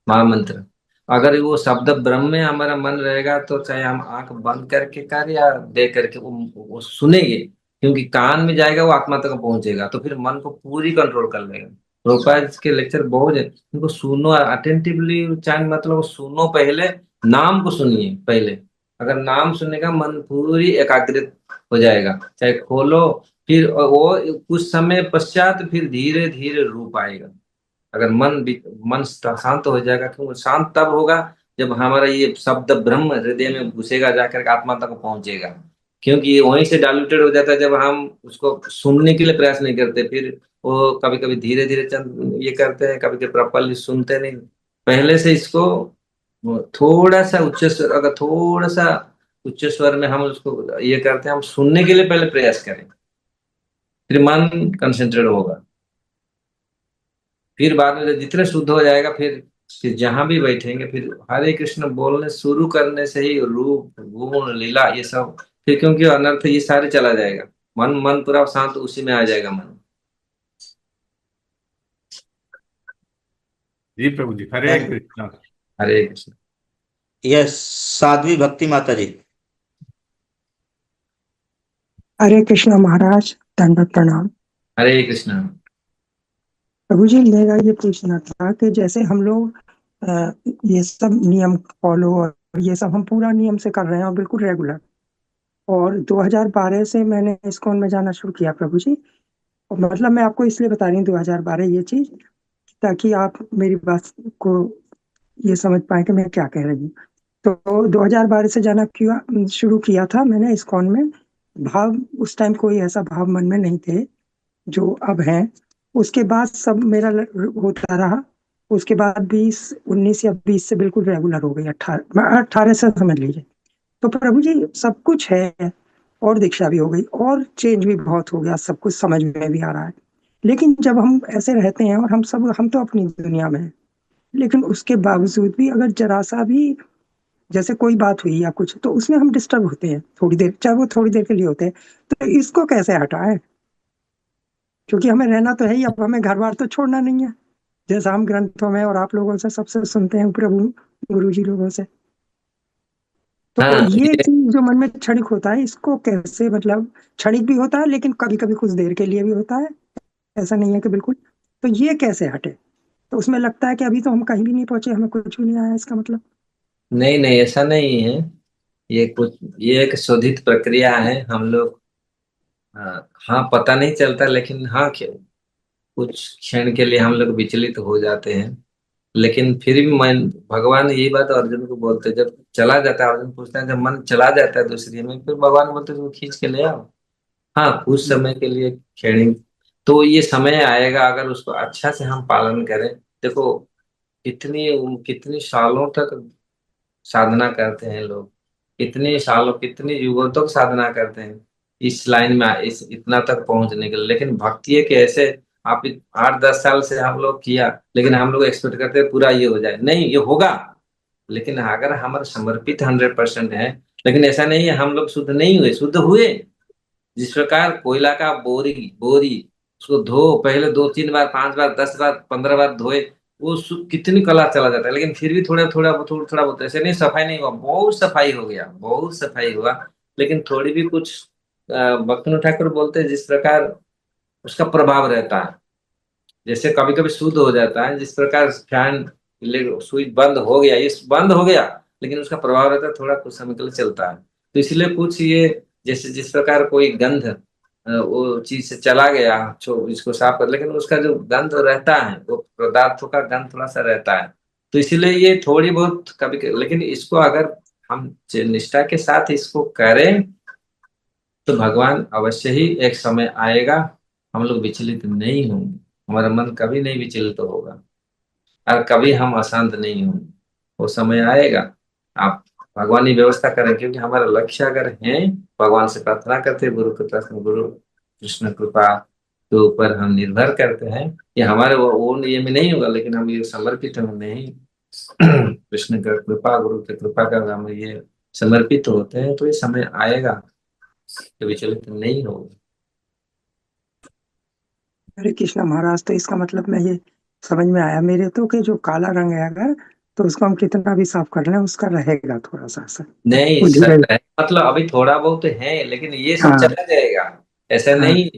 महामंत्र। अगर वो शब्द ब्रह्म में हमारा मन रहेगा तो चाहे हम आंख बंद करके कर या दे करके वो सुनेंगे, क्योंकि कान में जाएगा वो आत्मा तक पहुंचेगा, तो फिर मन को पूरी कंट्रोल कर लेगा। प्रोपाल के लेक्चर बहुत है, उनको सुनो अटेंटिवली, चाहे मतलब सुनो, पहले नाम को सुनिए पहले। अगर नाम सुनेगा मन पूरी एकाग्रित हो जाएगा, चाहे खोलो, फिर वो कुछ समय पश्चात फिर धीरे धीरे रूप आएगा। अगर मन शांत हो जाएगा, क्यों शांत तब होगा जब हमारा ये शब्द ब्रह्म हृदय में घुसेगा, जाकर के आत्मा तक पहुंचेगा। क्योंकि ये वहीं से डाइल्यूटेड हो जाता है जब हम उसको सुनने के लिए प्रयास नहीं करते, फिर वो कभी कभी धीरे धीरे चंद ये करते हैं, कभी कभी प्रॉपरली सुनते नहीं। पहले से इसको थोड़ा सा उच्च स्वर, अगर थोड़ा सा उच्च स्वर में हम उसको ये करते हैं, हम सुनने के लिए पहले प्रयास करें, फिर मन कंसंट्रेट होगा। फिर बाद में जब जितने शुद्ध हो जाएगा, फिर जहां भी बैठेंगे, फिर हरे कृष्ण बोलने शुरू करने से ही रूप गुण लीला ये सब, फिर क्योंकि अनर्थ ये सारे चला जाएगा, मन मन पूरा शांत उसी में आ जाएगा मन। जी प्रभु जी, हरे कृष्ण। हरे कृष्ण। यस, साध्वी भक्ति माता जी। हरे कृष्णा महाराज, दंडवत प्रणाम। हरे कृष्ण। प्रभु जी, मेरा ये पूछना था कि जैसे हम लोग ये सब नियम फॉलो और ये सब हम पूरा नियम से कर रहे हैं और बिल्कुल रेगुलर, और 2012 से मैंने इस्कॉन में जाना शुरू किया प्रभु जी। और मतलब मैं आपको इसलिए बता रही हूँ 2012 ये चीज, ताकि आप मेरी बात को ये समझ पाए कि मैं क्या कह रही हूँ। तो 2012 से जाना क्यों शुरू किया था मैंने इस्कॉन में। भाव उस टाइम कोई ऐसा भाव मन में नहीं थे जो अब हैं। उसके बाद सब मेरा होता रहा। उसके बाद 19 या 20 से बिल्कुल रेगुलर हो गई, 18 से समझ लीजिए। तो प्रभु जी सब कुछ है, और दीक्षा भी हो गई और चेंज भी बहुत हो गया, सब कुछ समझ में भी आ रहा है। लेकिन जब हम ऐसे रहते हैं और हम तो अपनी दुनिया में हैं, लेकिन उसके बावजूद भी अगर जरा सा भी जैसे कोई बात हुई या कुछ, तो उसमें हम डिस्टर्ब होते हैं थोड़ी देर, चाहे वो थोड़ी देर के लिए होते हैं। तो इसको कैसे हटाएं? क्योंकि हमें रहना तो है ही, अब हमें घर बार तो छोड़ना नहीं है, जैसा हम ग्रंथों में और आप लोगों से सबसे सुनते हैं, प्रभु गुरु जी लोगों से। तो हाँ ये चीज जो मन में क्षणिक होता है, इसको कैसे, मतलब क्षणिक भी होता है लेकिन कभी कभी कुछ देर के लिए भी होता है, ऐसा नहीं है कि बिल्कुल। तो ये कैसे हटे? तो उसमें लगता है कि अभी तो हम कहीं भी नहीं पहुंचे, हमें कुछ भी नहीं आया, इसका मतलब। नहीं नहीं, ऐसा नहीं है। ये एक शोधित प्रक्रिया है हम लोग। हाँ, पता नहीं चलता, लेकिन हाँ, कुछ क्षण के लिए हम लोग विचलित हो जाते हैं, लेकिन फिर भी मन, भगवान यही बात अर्जुन को बोलते हैं, जब चला जाता है, अर्जुन पूछता है, जब मन चला जाता है दूसरी में, फिर भगवान बोलते हैं, "तुम खींच के ले आओ।" हाँ, कुछ समय के लिए क्षणिक। तो ये समय आएगा, अगर उसको अच्छा से हम पालन करें। देखो, कितनी कितनी सालों तक साधना करते हैं लोग, कितने सालों कितने युगों तक साधना करते हैं इस लाइन में, इस इतना तक पहुंचने के लिए। लेकिन भक्ति है कि ऐसे आप 8-10 साल से हम लोग किया, लेकिन हम लोग एक्सपेक्ट करते हैं पूरा ये हो जाए, नहीं, ये होगा। लेकिन अगर हमारे समर्पित 100% है, लेकिन ऐसा नहीं है हम लोग शुद्ध नहीं हुए, शुद्ध हुए। जिस प्रकार कोयला का बोरी बोरी उसको धो, पहले 2-3 बार, 5 बार, 10 बार, 15 बार धोए, वो कितनी कला चला जाता है, लेकिन फिर भी थोड़ा थोड़ा थोड़ा बहुत, ऐसे नहीं सफाई नहीं हुआ, बहुत सफाई हो गया, बहुत सफाई हुआ। लेकिन थोड़ी भी कुछ भक्तिनाथ ठाकुर बोलते हैं, जिस प्रकार उसका प्रभाव रहता है, जैसे कभी कभी शुद्ध हो जाता है, जिस प्रकार फैन स्विच बंद हो गया, ये बंद हो गया, लेकिन उसका प्रभाव रहता है, थोड़ा कुछ समय के लिए चलता है। तो इसलिए कुछ ये, जैसे जिस प्रकार कोई गंध वो चीज से चला गया, इसको साफ कर, लेकिन उसका जो गंध रहता है, वो पदार्थों का गंध थोड़ा सा रहता है। तो इसलिए ये थोड़ी बहुत कभी लेकिन इसको अगर हम निष्ठा के साथ इसको करें, तो भगवान अवश्य ही एक समय आएगा, हम लोग विचलित नहीं होंगे, हमारा मन कभी नहीं विचलित होगा, और कभी हम अशांत नहीं होंगे। वो समय आएगा, आप भगवान ही व्यवस्था करें, क्योंकि हमारा लक्ष्य अगर है, भगवान से प्रार्थना करते हैं, गुरु कृपा, गुरु कृष्ण कृपा के ऊपर हम निर्भर करते हैं। ये हमारे वो ये में नहीं होगा, लेकिन हम ये समर्पित हम नहीं कृष्ण का कृपा, गुरु की कृपा का हम ये समर्पित होते हैं, तो ये समय आएगा तो विचलित नहीं होगा। हरे कृष्णा महाराज, तो इसका मतलब मैं ये समझ में आया मेरे तो, कि जो काला रंग है अगर, तो उसको हम कितना भी साफ कर लें उसका रहेगा थोड़ा सा असर। नहीं वो धीरे सकता है, मतलब अभी थोड़ा बहुत है, लेकिन ये सब हाँ चला जाएगा। ऐसा हाँ नहीं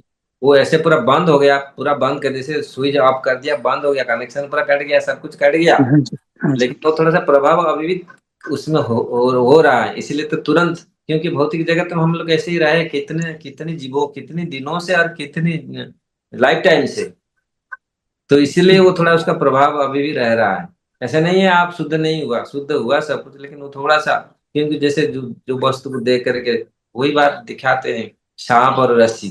वो ऐसे पूरा बंद हो गया, पूरा बंद कर, जैसे स्विच ऑफ कर दिया, बंद हो गया, कनेक्शन पूरा कट गया, सब कुछ कट गया, हाँ जी हाँ जी लेकिन वो थोड़ा सा प्रभाव अभी भी उसमें हो रहा है। इसीलिए तो तुरंत, क्योंकि भौतिक जगत में हम लोग ऐसे ही रहे कितने कितने जीवों, कितने दिनों से और कितनी लाइफ टाइम से, तो इसीलिए वो थोड़ा उसका प्रभाव अभी भी रह रहा है। ऐसा नहीं है आप शुद्ध नहीं हुआ, शुद्ध हुआ सब कुछ, लेकिन वो थोड़ा सा, क्योंकि जैसे जो जो वस्तु को देख करके वही बात दिखाते हैं, सांप और रस्सी।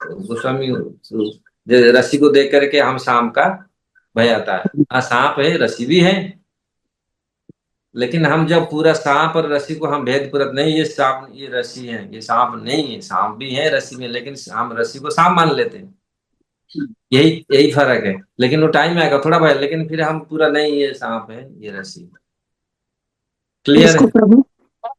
तो गोस्वामी जो रस्सी को देख करके हम सांप का भय आता है, हाँ सांप है, रस्सी भी है, लेकिन हम जब पूरा सांप और रस्सी को हम भेद पूरा नहीं, ये सांप ये रस्सी है, ये सांप नहीं है, सांप भी है रस्सी में, लेकिन हम रस्सी को सांप मान लेते हैं। यही यही फर्क है, लेकिन वो टाइम आएगा थोड़ा भाई, लेकिन फिर हम पूरा नहीं ये सांप है ये रस्सी। क्लियर इसको है? प्रभु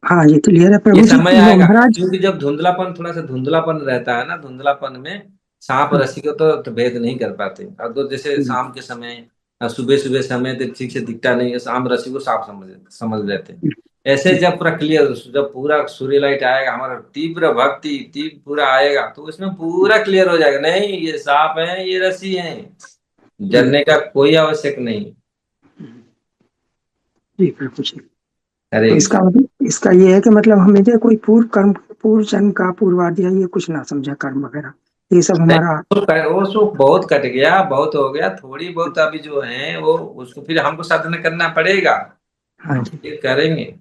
हाँ जी क्लियर है ये प्रभु जी। समय वो आएगा, महाराज क्योंकि जब धुंधलापन, थोड़ा सा धुंधलापन रहता है ना, धुंधलापन में सांप और रस्सी को तो भेद नहीं कर पाते। अब तो जैसे शाम के समय, सुबह सुबह समय तो ठीक से दिखता नहीं है, शाम रस्सी को साफ समझ लेते हैं। ऐसे जब पूरा क्लियर, जब पूरा सूर्य लाइट आएगा, हमारा तीव्र भक्ति तीव्र पूरा आएगा, तो उसमें पूरा क्लियर हो जाएगा, नहीं ये सांप है ये रस्सी है, जलने का कोई आवश्यक नहीं। जी प्रभु जी। अरे तो इसका ये है कि मतलब हमें जो कोई पूर्व कर्म, पूर्व जन्म का पूर्वार्ध या ये कुछ ना समझा कर्म वगैरह, ये सब हमारा वो सुख बहुत कट गया, बहुत हो गया, थोड़ी बहुत अभी जो है वो उसको फिर हमको साधना करना पड़ेगा, हाँ जी ये करेंगे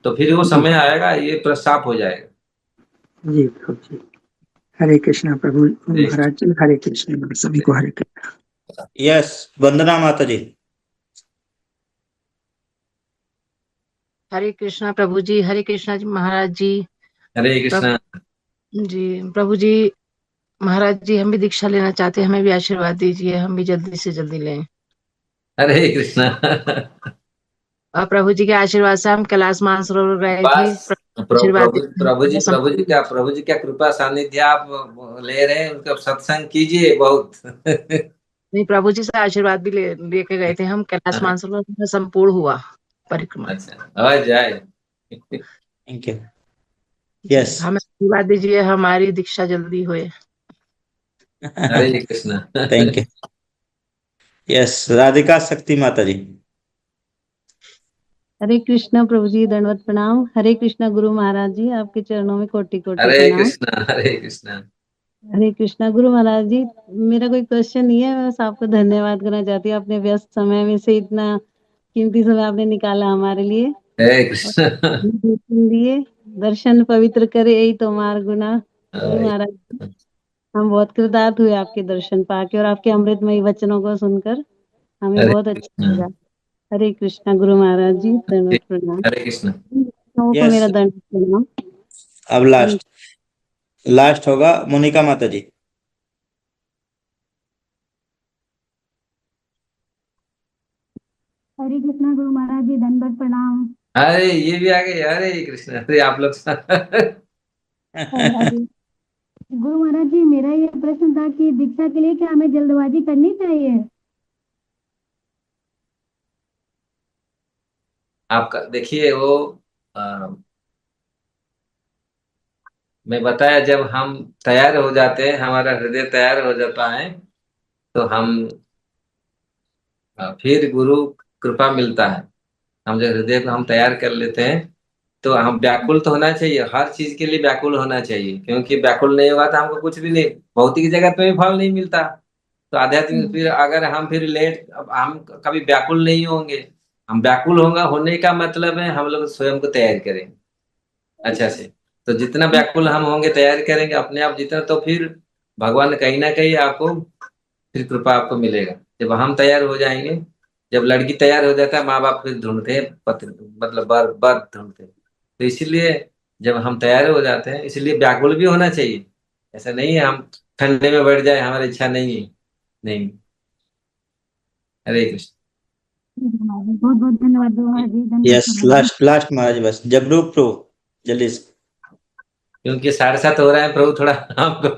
तो फिर वो जी समय आएगा, ये प्रसाप हो जाएगा। जी प्रभु जी। हरे कृष्णा प्रभु महाराज जी, हरे कृष्ण सभी को हरे कृष्ण। यस, वंदना माता जी। हरे कृष्णा प्रभु जी, हरे कृष्णा जी महाराज जी। हरे कृष्णा। जी प्रभु जी, महाराज जी हम भी दीक्षा लेना चाहते हैं, हमें भी आशीर्वाद दीजिए, हम भी जल्दी से जल्दी लें। हरे कृष्णा। और प्रभु जी के आशीर्वाद से हम कैलाश मानसरोवर गए थे, बस आशीर्वाद दीजिए। प्रभु जी क्या कृपा सानिध्य आप ले रहे हैं, उनका सत्संग कीजिए बहुत। नहीं, प्रभु जी से आशीर्वाद भी लेके गए थे हम, कैलाश मानसरोवर में संपूर्ण हुआ परिक्रमा। अच्छा आ जाए। Thank you. यस, हमें आशीर्वाद दीजिए, हमारी दीक्षा जल्दी हुए। Hare Krishna. Thank you. Yes, Radhika Shakti माता जी। हरे कृष्णा प्रभु जी, दंडवत प्रणाम। हरे कृष्णा गुरु महाराज जी, आपके चरणों में कोटि कोटि हरे प्रणाम। कृष्णा। हरे कृष्णा। हरे कृष्णा गुरु महाराज जी, मेरा कोई क्वेश्चन नहीं है, बस आपको धन्यवाद करना चाहती हूँ, अपने व्यस्त समय में से इतना कीमती समय आपने निकाला हमारे लिए। हरे कृष्णा। लिए दर्शन पवित्र करे यही तो मार गुना। गुरु महाराज जी, हम बहुत कृतार्थ हुए आपके दर्शन पाके और आपके अमृतमयी वचनों को सुनकर हमें बहुत अच्छा लगा। हरे कृष्णा गुरु महाराज जी, दंडवत प्रणाम। हरे कृष्णा। को मेरा दंडवत प्रणाम। अब लास्ट होगा मोनिका माता जी। हरे कृष्णा गुरु महाराज जी, दंडवत प्रणाम। अरे ये भी आ गए, हरे कृष्णा। अरे आप लोग गुरु महाराज जी, मेरा ये प्रश्न था कि दीक्षा के लिए क्या हमें जल्दबाजी करनी चाहिए? आपका देखिए वो मैं बताया, जब हम तैयार हो जाते हैं, हमारा हृदय तैयार हो जाता है, तो हम फिर गुरु कृपा मिलता है। हम जब हृदय को हम तैयार कर लेते हैं, तो हम व्याकुल तो होना चाहिए, हर चीज के लिए व्याकुल होना चाहिए, क्योंकि व्याकुल नहीं होगा तो हमको कुछ भी नहीं, भौतिक जगत में भी फल नहीं मिलता। तो आध्यात्मिक फिर अगर हम फिर लेट, अब हम कभी व्याकुल नहीं होंगे, हम व्याकुल होगा, होने का मतलब है हम लोग स्वयं को तैयार करेंगे अच्छा से। तो जितना व्याकुल हम होंगे, तैयार करेंगे अपने आप जितना, तो फिर भगवान कहीं ना कहीं आपको फिर कृपा आपको मिलेगा। जब हम तैयार हो जाएंगे, जब लड़की तैयार हो जाता है, माँ बाप फिर ढूंढते हैं पति, मतलब बर बर ढूंढते हैं। तो इसीलिए जब हम तैयार हो जाते हैं, इसलिए व्याकुल भी होना चाहिए। ऐसा नहीं है हम ठंडे में बैठ जाए, हमारी इच्छा नहीं है, नहीं। हरे कृष्ण। बहुत बहुत धन्यवाद गुरु महाराज जी, धन्यवाद यस, लास्ट महाराज, बस जबरू प्रो जल्दी से। क्योंकि 7:30 हो रहा है प्रभु, थोड़ा हमको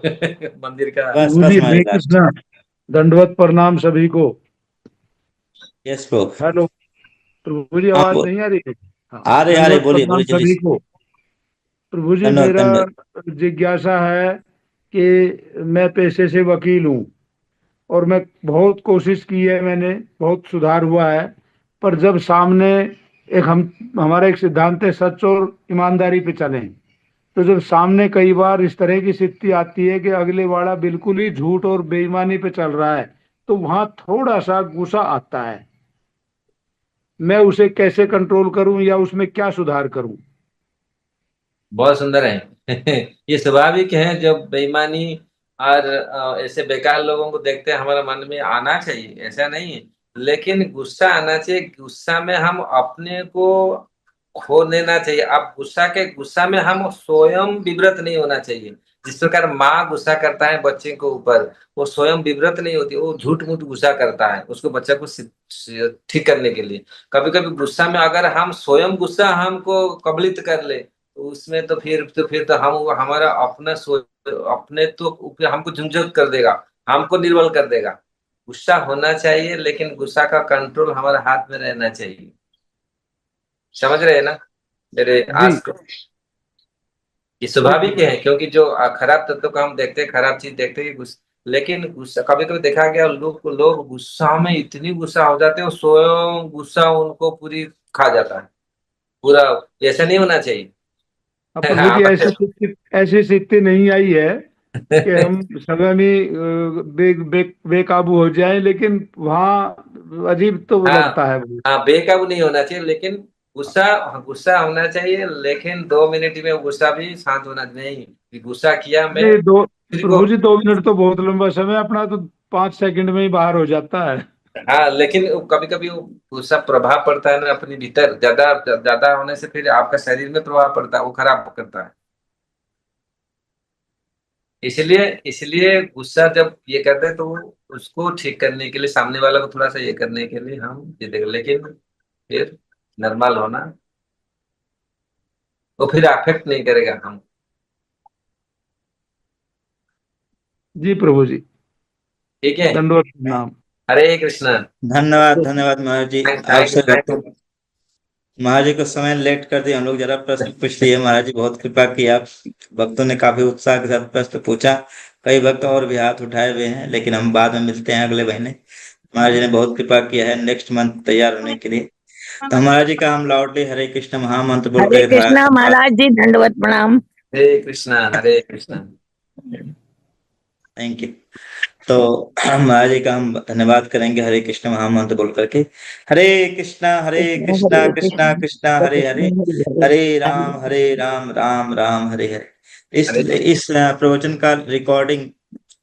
मंदिर का बस हरे कृष्णा, दंडवत प्रणाम सभी को। यस प्रभु। हेलो, प्रभु जी हाँ आवाज बोल नहीं आ रही है? हाँ, आ रहे दंडवत बोलिए प्रणाम बोलिए जल्दी सभी से। को। प्रभु जी धन्यवाद मेरा धन्यवाद। जिज्ञासा है कि मैं पेशे से वकील हूँ और मैं बहुत कोशिश की है, मैंने बहुत सुधार हुआ है, पर जब सामने हमारा एक सिद्धांत है सच और ईमानदारी पे चलें, तो जब सामने कई बार इस तरह की स्थिति आती है कि अगले वाला बिल्कुल ही झूठ और बेईमानी पे चल रहा है, तो वहां थोड़ा सा गुस्सा आता है। मैं उसे कैसे कंट्रोल करूं या उसमें क्या सुधार करूं? बहुत सुंदर है। ये स्वाभाविक है, जब बेईमानी और ऐसे बेकार लोगों को देखते हैं हमारे मन में आना चाहिए, ऐसा नहीं है। लेकिन गुस्सा आना चाहिए, गुस्सा में हम अपने को खो देना चाहिए। अब गुस्सा में हम स्वयं विव्रत नहीं होना चाहिए। जिस प्रकार माँ गुस्सा करता है बच्चे के ऊपर, वो स्वयं विव्रत नहीं होती, वो झूठ मूठ गुस्सा करता है उसको बच्चे को ठीक करने के लिए। कभी कभी गुस्सा में अगर हम स्वयं गुस्सा हमको कबलित कर ले, तो उसमें तो फिर हम हमारा अपने तो ऊपर हमको झुंझुन कर देगा, हमको निर्बल कर देगा। गुस्सा होना चाहिए, लेकिन गुस्सा का कंट्रोल हमारे हाथ में रहना चाहिए। समझ रहे हैं ना मेरे जी आज को? ये जी स्वाभाविक प्रभु है, क्योंकि जो खराब तत्व को हम देखते हैं, खराब चीज देखते हैं, लेकिन गुस्सा कभी कभी देखा गया, लोग गुस्सा में इतनी गुस्सा हो जाते हैं, स्वयं गुस्सा उनको पूरी खा जाता है पूरा। ऐसा नहीं होना चाहिए। अब प्रभु जी ऐसी स्थिति नहीं आई है कि हम स्वयं ही बेकाबू हो जाएं, लेकिन वहाँ अजीब तो हाँ लगता है वो। हाँ, बेकाबू नहीं होना चाहिए, लेकिन गुस्सा गुस्सा होना चाहिए, लेकिन 2 मिनट में गुस्सा भी शांत होना नहीं कि गुस्सा किया मैं नहीं, दो फिर को। प्रभु जी 2 मिनट तो बहुत लंबा समय, अपना तो 5 सेकंड में ही बाहर हो जाता है। हाँ, लेकिन कभी कभी वो गुस्सा प्रभाव पड़ता है ना अपने भीतर, ज्यादा ज्यादा होने से फिर आपका शरीर में प्रभाव पड़ता है, वो खराब करता है। इसलिए इसलिए गुस्सा जब ये करते हैं, तो उसको ठीक करने के लिए, सामने वाला को थोड़ा सा ये करने के लिए हम ये देख, लेकिन फिर नॉर्मल होना, वो फिर अफेक्ट नहीं करेगा हम। जी प्रभु जी, ठीक है। दंडवत प्रणाम। हरे कृष्णा। धन्यवाद धन्यवाद महाराज जी। आप थैंक से थैंक भक्तों महाराज जी को समय लेट कर दिया, हम लोग जरा प्रश्न पूछ लिए। महाराज जी बहुत कृपा की, आप भक्तों ने काफी उत्साह के साथ प्रश्न पूछा। कई भक्त और भी हाथ उठाए हुए हैं, लेकिन हम बाद में मिलते हैं अगले महीने। महाराज जी ने बहुत कृपा किया है नेक्स्ट मंथ तैयार होने के लिए। तो महाराज जी का हम लाउडली हरे कृष्ण महामंत्र बोल हरे कर कृष्णा महाराज जी, दंडवत प्रणाम। हरे कृष्णा हरे कृष्णा। Thank you. तो महाराज जी का हम धन्यवाद करेंगे हरे कृष्ण महामंत्र बोल करके। हरे कृष्णा कृष्णा कृष्णा हरे हरे, हरे राम राम राम हरे हरे। इस प्रवचन का रिकॉर्डिंग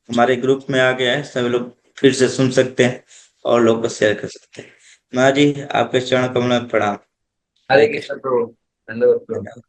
हमारे ग्रुप में आ गया है, सभी लोग फिर से सुन सकते हैं और लोग को शेयर कर सकते हैं। महाराज जी आपके चरण कमल में प्रणाम। हरे कृष्ण प्रभु, धन्यवाद प्रभु।